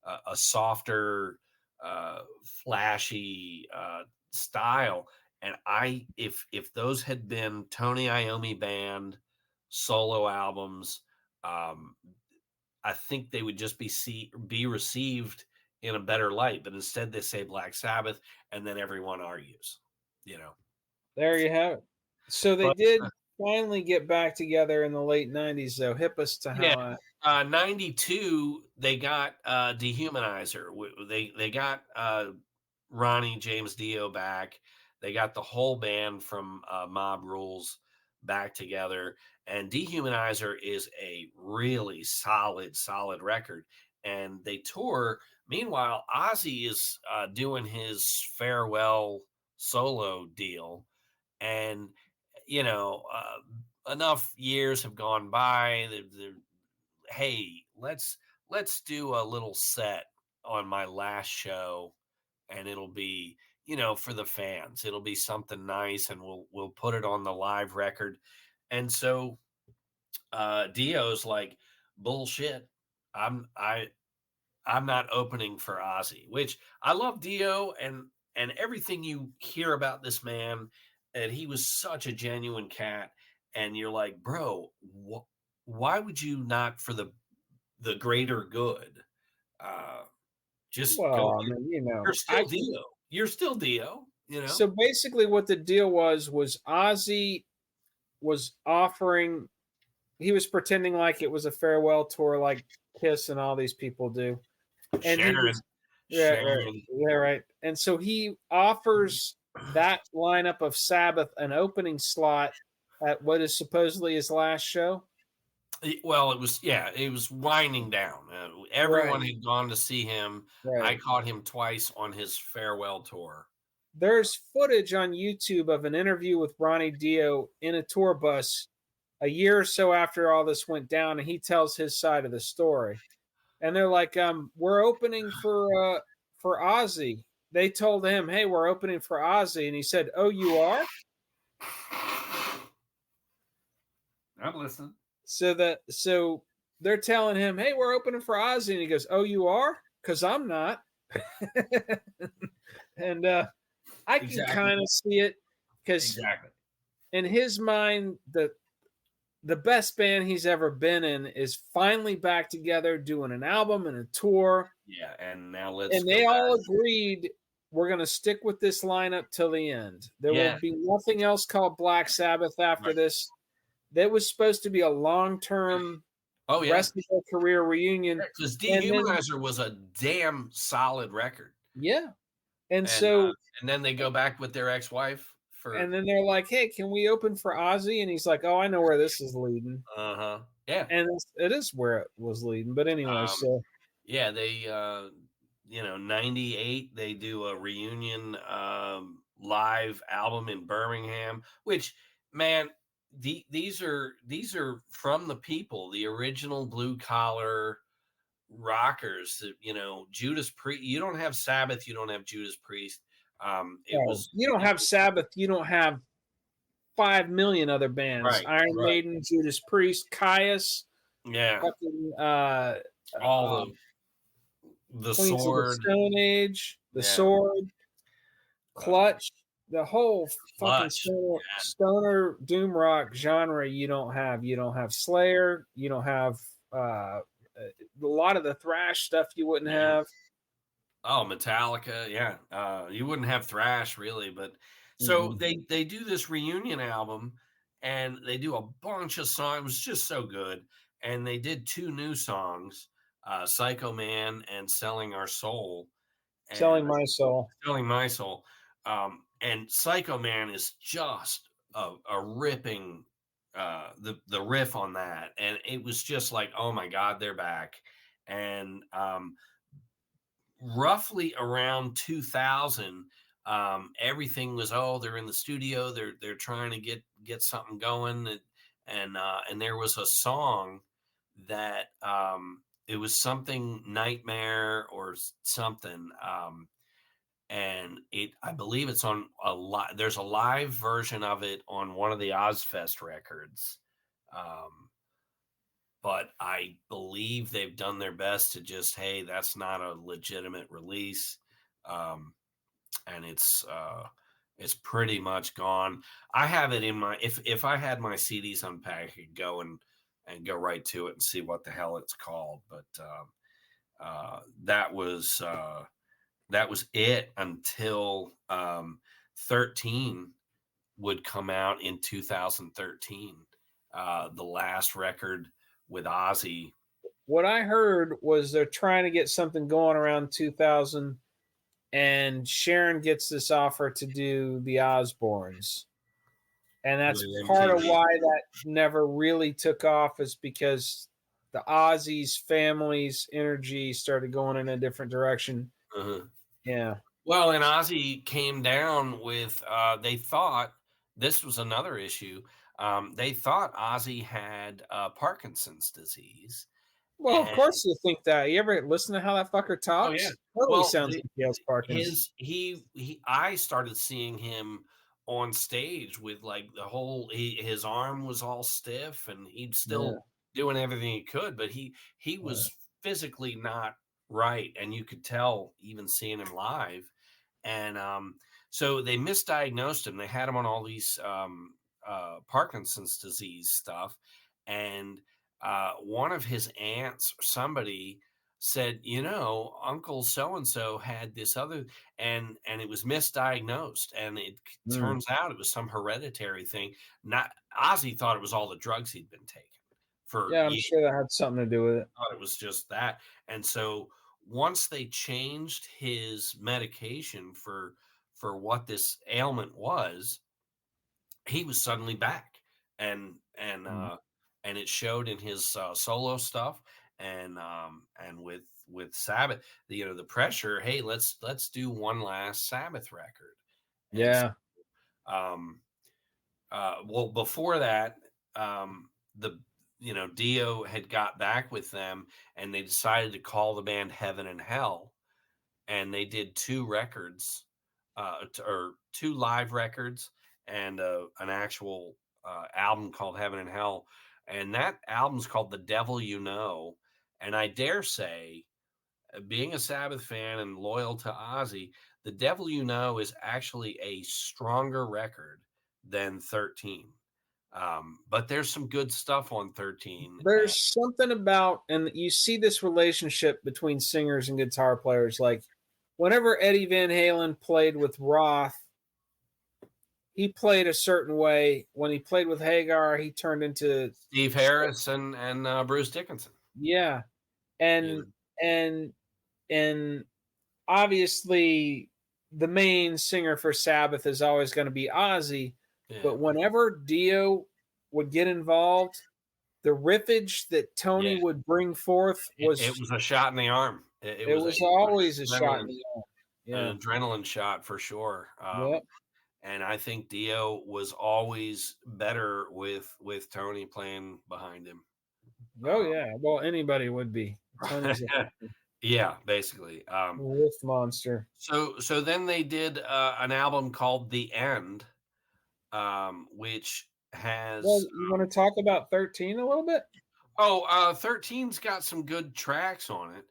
a softer, flashy style. And if those had been Tony Iommi band solo albums, I think they would just be received in a better light. But instead, they say Black Sabbath, and then everyone argues. There you have it. So they did finally get back together in the late 90s, though. Hip us to how 92 they got Dehumanizer. They got Ronnie James Dio back. They got the whole band from Mob Rules back together. And Dehumanizer is a really solid record. And they tour. Meanwhile, Ozzy is doing his farewell solo deal. And, enough years have gone by. Hey, let's do a little set on my last show, and it'll be for the fans. It'll be something nice, and we'll put it on the live record. And so Dio's like, bullshit. I'm not opening for Ozzy, which I love Dio and everything you hear about this man, and he was such a genuine cat. And you're like, bro, why would you not, for the greater good, just go? Well, I mean, You're still Dio. You're still Dio. So basically, what the deal was Ozzy was offering. He was pretending like it was a farewell tour, like Kiss and all these people do. And Sharon. Right. And so he offers that lineup of Sabbath an opening slot at what is supposedly his last show. Well, it was winding down. Everyone had gone to see him. Right. I caught him twice on his farewell tour. There's footage on YouTube of an interview with Ronnie Dio in a tour bus a year or so after all this went down, and he tells his side of the story. And they're like, we're opening for Ozzy. They told him, hey, we're opening for Ozzy. And he said, oh, you are? I'm listening. So they're telling him, hey, we're opening for Ozzy. And he goes, oh, you are? Because I'm not. And I can kind of see it, because in his mind, the best band he's ever been in is finally back together doing an album and a tour. Yeah, and now they all agreed, we're going to stick with this lineup till the end. There will be nothing else called Black Sabbath after this. That was supposed to be a long-term rest of their career reunion. Because Dehumanizer was a damn solid record. Yeah. And so... and then they go back with their ex-wife. And then they're like, hey, can we open for Ozzy? And he's like, oh, I know where this is leading. Uh-huh. Yeah. And it is where it was leading. But anyway, so... Yeah, they, 98, they do a reunion live album in Birmingham, which, man, these are from the people, the original blue-collar rockers. Judas Priest. You don't have Sabbath, you don't have Judas Priest. You don't have Sabbath, you don't have 5 million other bands. Right, Iron Maiden, Judas Priest, Caius, fucking, all the Queens Sword, of the Stone Age, the Sword, Clutch, the whole fucking stoner doom rock genre. You don't have Slayer, you don't have a lot of the thrash stuff. You wouldn't have. Oh, Metallica, you wouldn't have thrash really, but so they do this reunion album, and they do a bunch of songs. It was just so good, and they did 2 new songs, Psycho Man and Selling Our Soul. Selling My Soul. And Psycho Man is just a ripping, the riff on that, and it was just like, oh my God, they're back. And roughly around 2000, everything was, they're in the studio, they're trying to get something going, and there was a song that it was something Nightmare or something, and I believe it's on there's a live version of it on one of the Ozfest records, but I believe they've done their best to just, hey, that's not a legitimate release, and it's pretty much gone. I have it in my, if I had my CDs unpacked, I could go and go right to it and see what the hell it's called. But that was it until 13 would come out in 2013, the last record with Ozzy. What I heard was they're trying to get something going around 2014 and Sharon gets this offer to do the Osbournes. And that's With part of MTV. why that never really took off, is because the Ozzy's family's energy started going in a different direction. Uh-huh. Yeah. Well, and Ozzy came down with, they thought, this was another issue. They thought Ozzy had Parkinson's disease. Well, of course you think that. You ever listen to how that fucker talks? Oh, yeah. Totally Well, sounds like he has Parkinson's. I started seeing him on stage with like the whole, his arm was all stiff and he'd still doing everything he could, but he was physically not right. And you could tell even seeing him live. And so they misdiagnosed him. They had him on all these Parkinson's disease stuff. And one of his aunts, somebody said, Uncle so-and-so had this other, and it was misdiagnosed. And it turns out it was some hereditary thing. Not Ozzy thought it was all the drugs he'd been taking for Yeah, I'm years. sure that had something to do with it. Thought it was just that. And so once they changed his medication for what this ailment was, he was suddenly back, and it showed in his solo stuff, and with Sabbath, the pressure. Hey, let's do one last Sabbath record. And Yeah. well, before that, the Dio had got back with them, and they decided to call the band Heaven and Hell, and they did 2 records, or 2 live records, and an actual album called Heaven and Hell, and that album's called The Devil You Know. And I dare say, being a Sabbath fan and loyal to Ozzy, The Devil You Know is actually a stronger record than 13. But there's some good stuff on 13. There's something about, and you see this relationship between singers and guitar players. Like whenever Eddie Van Halen played with Roth, he played a certain way. When he played with Hagar, he turned into Steve Harris and Bruce Dickinson. Yeah. And obviously the main singer for Sabbath is always going to be Ozzy. Yeah. But whenever Dio would get involved, the riffage that Tony would bring forth was it was a shot in the arm. It was always a shot in the arm. Yeah. An adrenaline shot for sure. Yep. And I think Dio was always better with Tony playing behind him. Oh yeah. Well, anybody would be. Tony's yeah, basically. riff monster. So then they did an album called The End, which has. Well, you want to talk about 13 a little bit? 13's got some good tracks on it.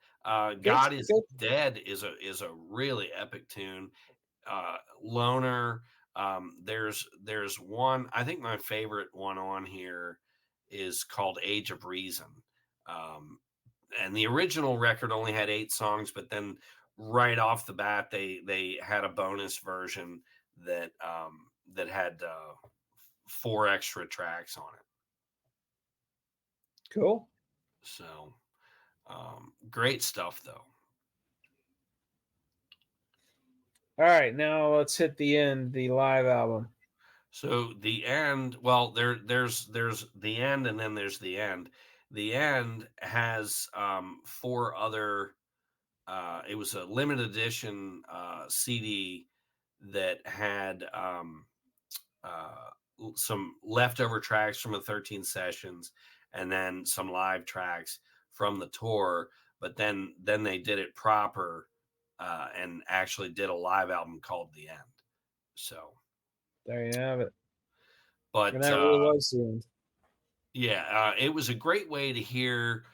God is Dead is a really epic tune. Loner. There's one, I think my favorite one on here is called Age of Reason. And the original record only had 8 songs, but then right off the bat they had a bonus version that had 4 extra tracks on it. Cool. So great stuff though. All right, now let's hit The End, the live album. So The End, well, there's The End, and then there's The End. The End has 4 other. It was a limited edition CD that had some leftover tracks from the 13 sessions, and then some live tracks from the tour. But then they did it proper. And actually did a live album called The End. So there you have it. But and that really was The End. Yeah, it was a great way to hear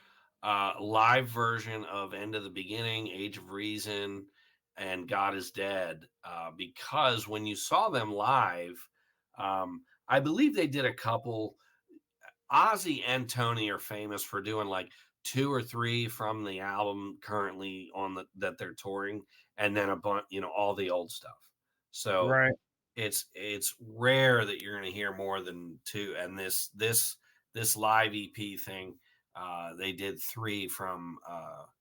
live version of End of the Beginning, Age of Reason, and God is Dead. Because when you saw them live, I believe they did a couple. Ozzy and Tony are famous for doing like 2 or 3 from the album currently on that they're touring, and then a bunch, all the old stuff. So right. It's rare that you're going to hear more than 2. And this live EP thing, they did 3 from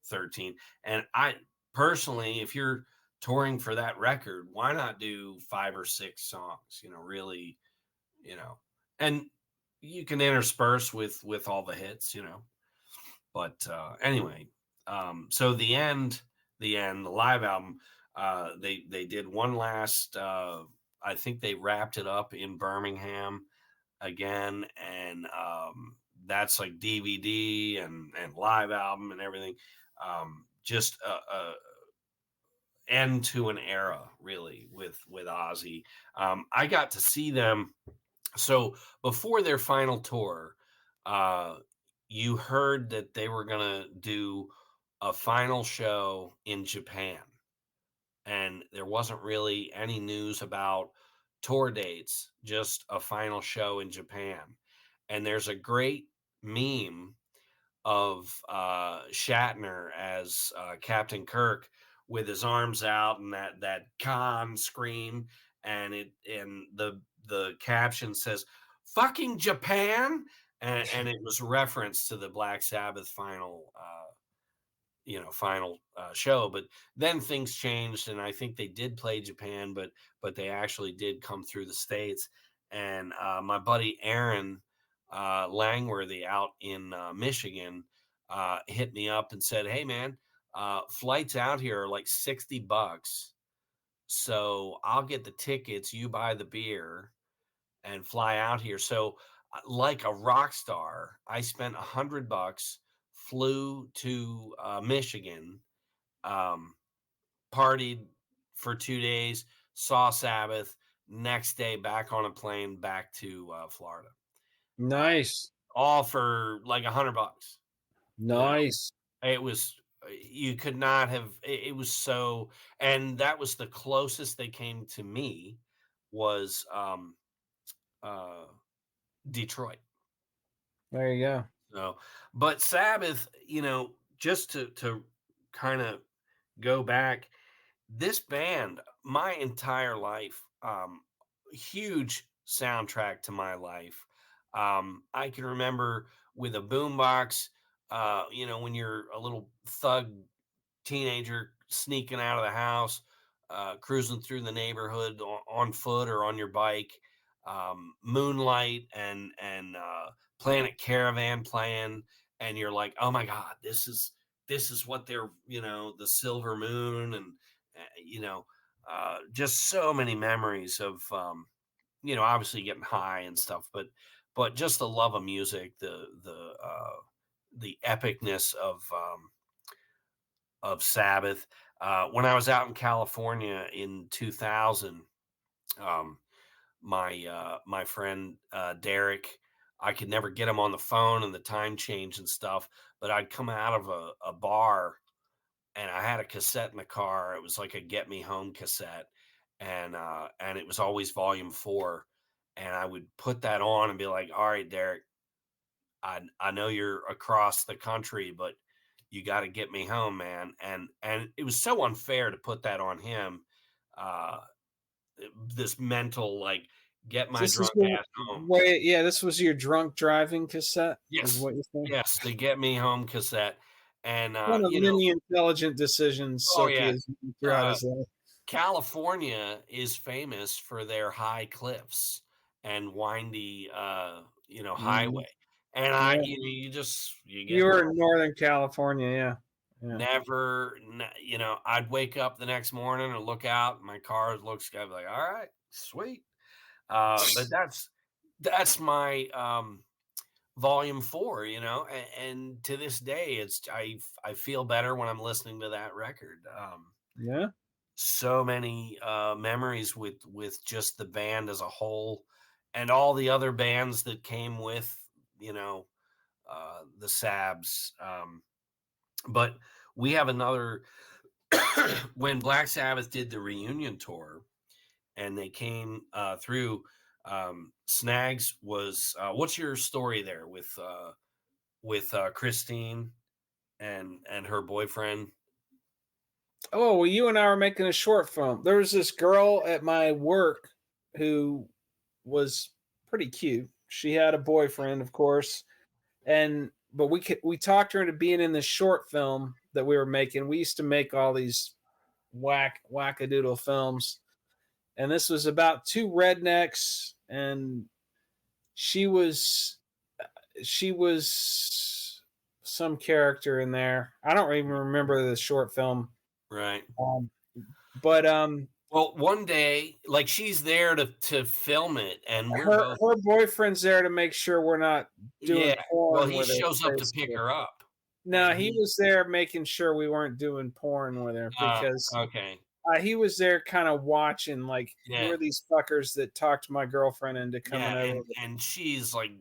13. And I personally, if you're touring for that record, why not do 5 or 6 songs? Really, and you can intersperse with all the hits, But anyway, so the live album, they did one last. I think they wrapped it up in Birmingham again, and that's like DVD and live album and everything. Just a end to an era, really, with Ozzy. I got to see them. So before their final tour, you heard that they were going to do a final show in Japan. And there wasn't really any news about tour dates, just a final show in Japan. And there's a great meme of Shatner as Captain Kirk with his arms out and that Khan scream, and the caption says "fucking Japan," and it was reference to the Black Sabbath final show. But then things changed, and I think they did play Japan, but they actually did come through the States. And my buddy Aaron Langworthy out in Michigan hit me up and said, "Hey man, flights out here are like $60, so I'll get the tickets, you buy the beer and fly out here." So like a rock star, I spent $100, flew to Michigan, partied for 2 days, saw Sabbath, next day back on a plane back to Florida. Nice. All for like $100. Nice. It was, you could not have, it was so, and that was the closest they came to me was Detroit. There you go. So, but Sabbath, just to kind of go back, this band, my entire life, huge soundtrack to my life. I can remember with a boombox, when you're a little thug teenager sneaking out of the house, cruising through the neighborhood on foot or on your bike, Moonlight and Planet Caravan playing, and you're like, oh my God, this is what they're, the Silver Moon, and just so many memories of obviously getting high and stuff, but just the love of music, the epicness of Sabbath. When I was out in California in 2000, my friend Derek, I could never get him on the phone, and the time change and stuff, but I'd come out of a bar and I had a cassette in the car. It was like a Get Me Home cassette, and it was always volume 4, and I would put that on and be like, all right, Derek, I know you're across the country, but you got to get me home, man. And it was so unfair to put that on him. This mental, like, get my drunk ass home. Wait, yeah, this was your drunk driving cassette? Yes. Is what you're saying? Yes, the Get Me Home cassette. And one of many intelligent decisions Silky has made throughout his life. California is famous for their high cliffs and windy highway. And you were in Northern California, yeah. Never, I'd wake up the next morning and look out, my car looks, I'd be like, all right, sweet. But that's my volume 4, and to this day, I feel better when I'm listening to that record. So many memories with just the band as a whole, and all the other bands that came with, the Sabs. But we have another, when Black Sabbath did the reunion tour and they came through, Snags was, what's your story there with Christine and her boyfriend? Oh, well, you and I were making a short film. There was this girl at my work who was pretty cute. She had a boyfriend, of course, but we talked her into being in this short film that we were making. We used to make all these wackadoodle films. And this was about two rednecks, and she was some character in there. I don't even remember the short film. Right. But well, one day, like, she's there to film it, and we're her boyfriend's there to make sure we're not doing porn. Well, he with shows her, up to pick her up. No, he was there making sure we weren't doing porn with her because okay. He was there kind of watching, like, who are these fuckers that talked my girlfriend into coming over? And she's like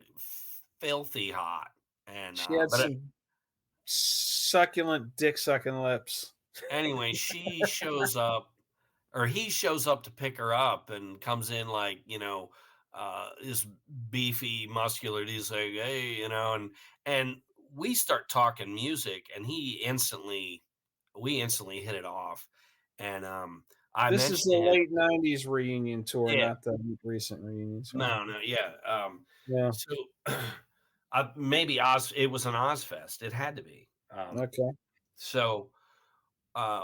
filthy hot, and she had some succulent dick sucking lips. Anyway, she shows up, or he shows up to pick her up, and comes in like, this beefy, muscular. He's like, hey, and we start talking music, and we instantly hit it off. And this is the late '90s reunion tour, not the recent reunion tour. No, yeah. So maybe it was an Ozfest. It had to be. Okay. So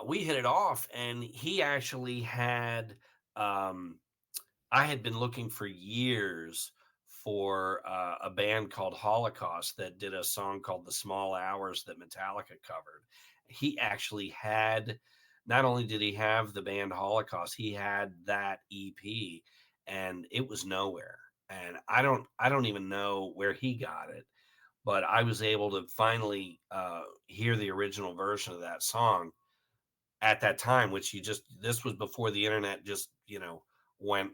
we hit it off, and he actually had. I had been looking for years for a band called Holocaust that did a song called "The Small Hours" that Metallica covered. He actually had. Not only did he have the band Holocaust, he had that EP, and it was nowhere. And I don't even know where he got it, but I was able to finally hear the original version of that song at that time, which this was before the internet just, went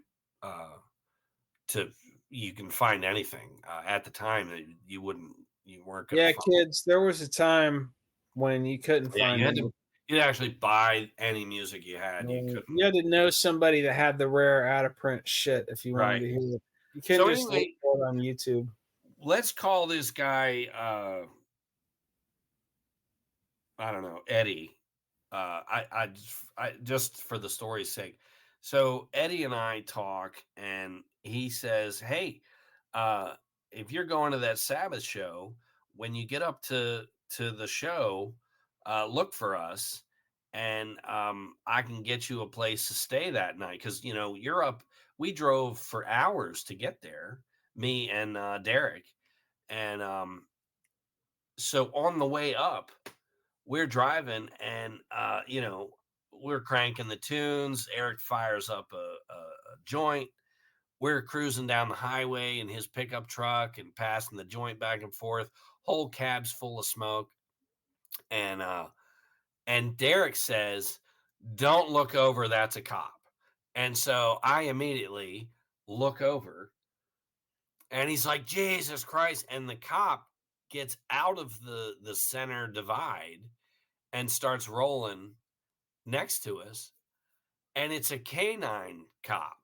to, you can find anything at the time that you weren't going to find. Kids, there was a time when you couldn't find it. You'd actually buy any music you had. You had to know somebody that had the rare out of print shit if you wanted to hear it. You couldn't just look for it on YouTube. Let's call this guy, I don't know, Eddie. I just for the story's sake. So Eddie and I talk, and he says, "Hey, if you're going to that Sabbath show, when you get up to the show, look for us, and I can get you a place to stay that night, because you're up." We drove for hours to get there, me and Derek, and so on the way up, we're driving, and we're cranking the tunes. Eric fires up a joint. We're cruising down the highway in his pickup truck and passing the joint back and forth. Whole cab's full of smoke. And Derek says, "Don't look over, that's a cop." And so I immediately look over, and he's like, "Jesus Christ." And the cop gets out of the center divide and starts rolling next to us. And it's a canine cop.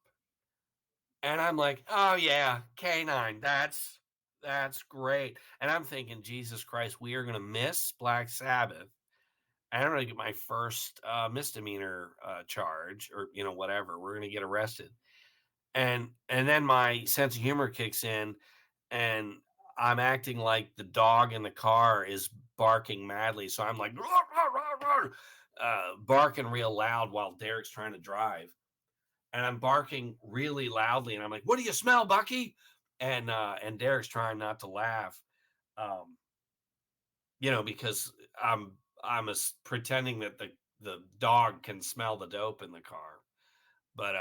And I'm like, "Oh yeah, canine. That's great." And I'm thinking, Jesus Christ, we are going to miss Black Sabbath. And I'm going to get my first misdemeanor charge, or whatever. We're going to get arrested. And then my sense of humor kicks in, and I'm acting like the dog in the car is barking madly. So I'm like, barking real loud while Derek's trying to drive. And I'm barking really loudly, and I'm like, "What do you smell, Bucky?" And Derek's trying not to laugh, because I'm pretending that the dog can smell the dope in the car. But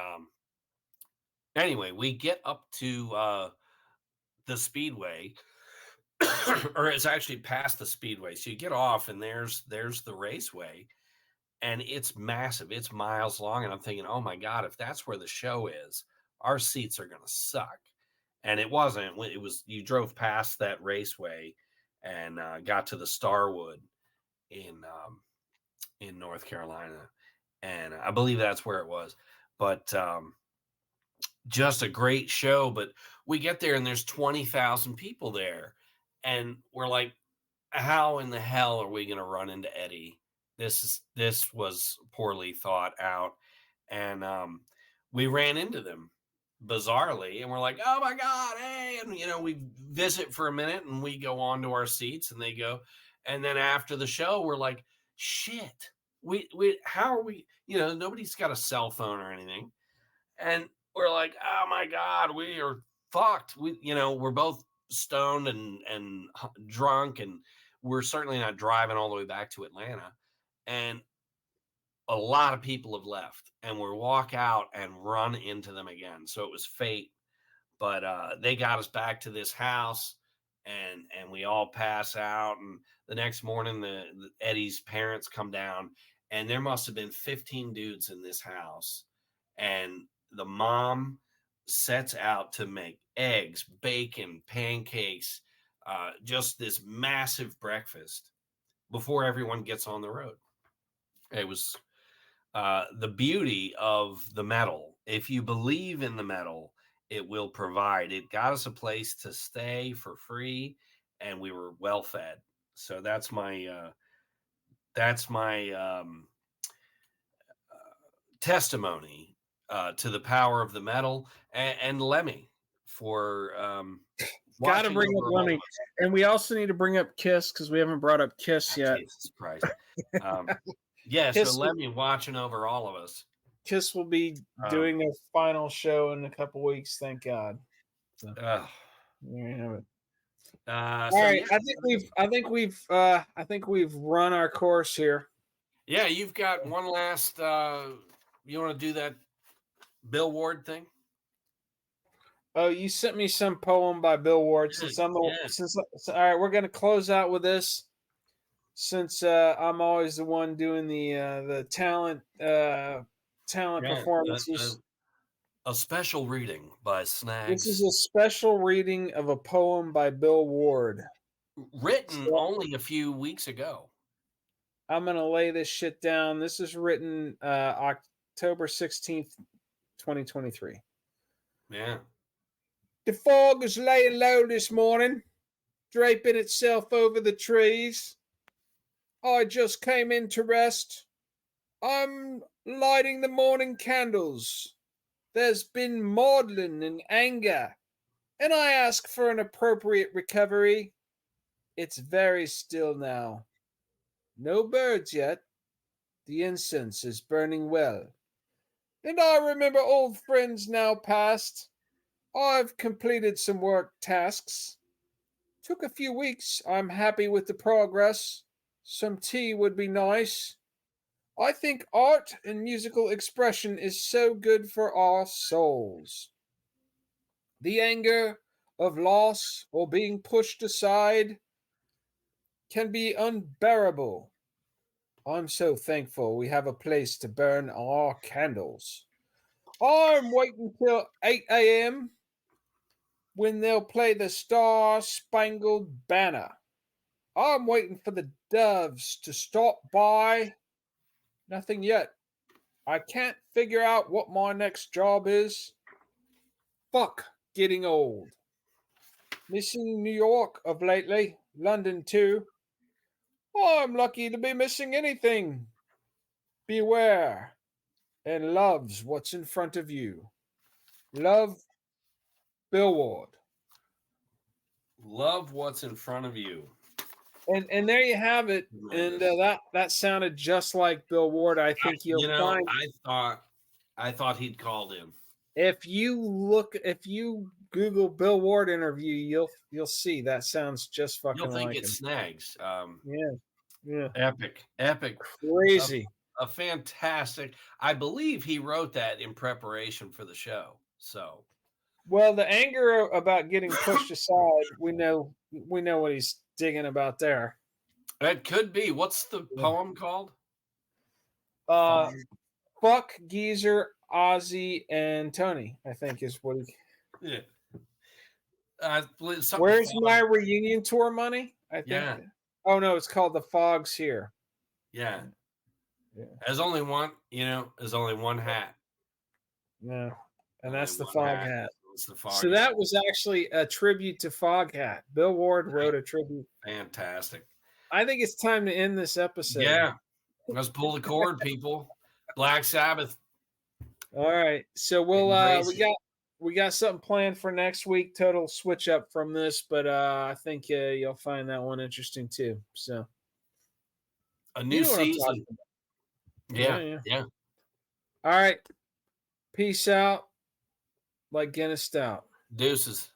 anyway, we get up to the speedway, or it's actually past the speedway. So you get off, and there's the raceway, and it's massive. It's miles long, and I'm thinking, oh my God, if that's where the show is, our seats are going to suck. And it wasn't. It was, you drove past that raceway and got to the Starwood in North Carolina, and I believe that's where it was. But just a great show. But we get there, and there's 20,000 people there, and we're like, how in the hell are we going to run into Eddie? This was poorly thought out, and we ran into them bizarrely, and we're like, "Oh my God, hey!" And we visit for a minute, and we go on to our seats, and they go, and then after the show, we're like, "Shit, how are we, nobody's got a cell phone or anything. And we're like, oh my God, we are fucked. We're both stoned and drunk, and we're certainly not driving all the way back to Atlanta. And a lot of people have left, and we walk out and run into them again. So it was fate, but they got us back to this house, and we all pass out. And the next morning, the Eddie's parents come down, and there must have been 15 dudes in this house. And the mom sets out to make eggs, bacon, pancakes, just this massive breakfast before everyone gets on the road. It was the beauty of the metal. If you believe in the metal, it will provide. It got us a place to stay for free, and we were well fed. So that's my testimony to the power of the metal, and Lemmy for got to bring up Lemmy, and we also need to bring up Kiss because we haven't brought up Kiss yet. Jesus Christ! Yeah, Kiss, so Lemmy watching over all of us. Kiss will be doing their final show in a couple weeks. Thank God. So, there you have it. All right, yeah. I think we've run our course here. Yeah, you've got one last. You want to do that Bill Ward thing? Oh, you sent me some poem by Bill Ward. All right, we're going to close out with this. Since I'm always the one doing the talent performances. A special reading by Snags. This is a special reading of a poem by Bill Ward. Written only a few weeks ago. I'm going to lay this shit down. This is written October 16th, 2023. Yeah. The fog is laying low this morning, draping itself over the trees. I just came in to rest. I'm lighting the morning candles. There's been maudlin and anger, and I ask for an appropriate recovery. It's very still now. No birds yet. The incense is burning well. And I remember old friends now past. I've completed some work tasks. Took a few weeks. I'm happy with the progress. Some tea would be nice. I think art and musical expression is so good for our souls. The anger of loss or being pushed aside can be unbearable. I'm so thankful we have a place to burn our candles. I'm waiting till 8 a.m. when they'll play the Star-Spangled Banner. I'm waiting for the doves to stop by. Nothing yet. I can't figure out what my next job is. Fuck getting old. Missing New York of lately. London too. I'm lucky to be missing anything. Beware. And love's what's in front of you. Love, Bill Ward. Love what's in front of you. And there you have it. And that sounded just like Bill Ward. I think you'll find. I thought he'd called in. If you Google Bill Ward interview, you'll see that sounds just fucking. You'll think like it's him. Snags. Yeah. Epic, crazy, a fantastic. I believe he wrote that in preparation for the show. So, well, the anger about getting pushed aside, we know what he's digging about there. It could be. What's the poem called? Fuck Geezer, Ozzy, and Tony, I think is what he. Yeah. Where's my reunion tour money? I think. Yeah. Oh no, it's called The Fog's Here. Yeah. There's only one. There's only one hat. Yeah, and that's the Fog Hat. So that was actually a tribute to Foghat. Bill Ward wrote a tribute. Fantastic. I think it's time to end this episode. Yeah. Let's pull the cord, people. Black Sabbath. All right. So we got something planned for next week. Total switch up from this, but I think you'll find that one interesting too. So a new season. Yeah. All right. Peace out. Like Guinness Stout. Deuces.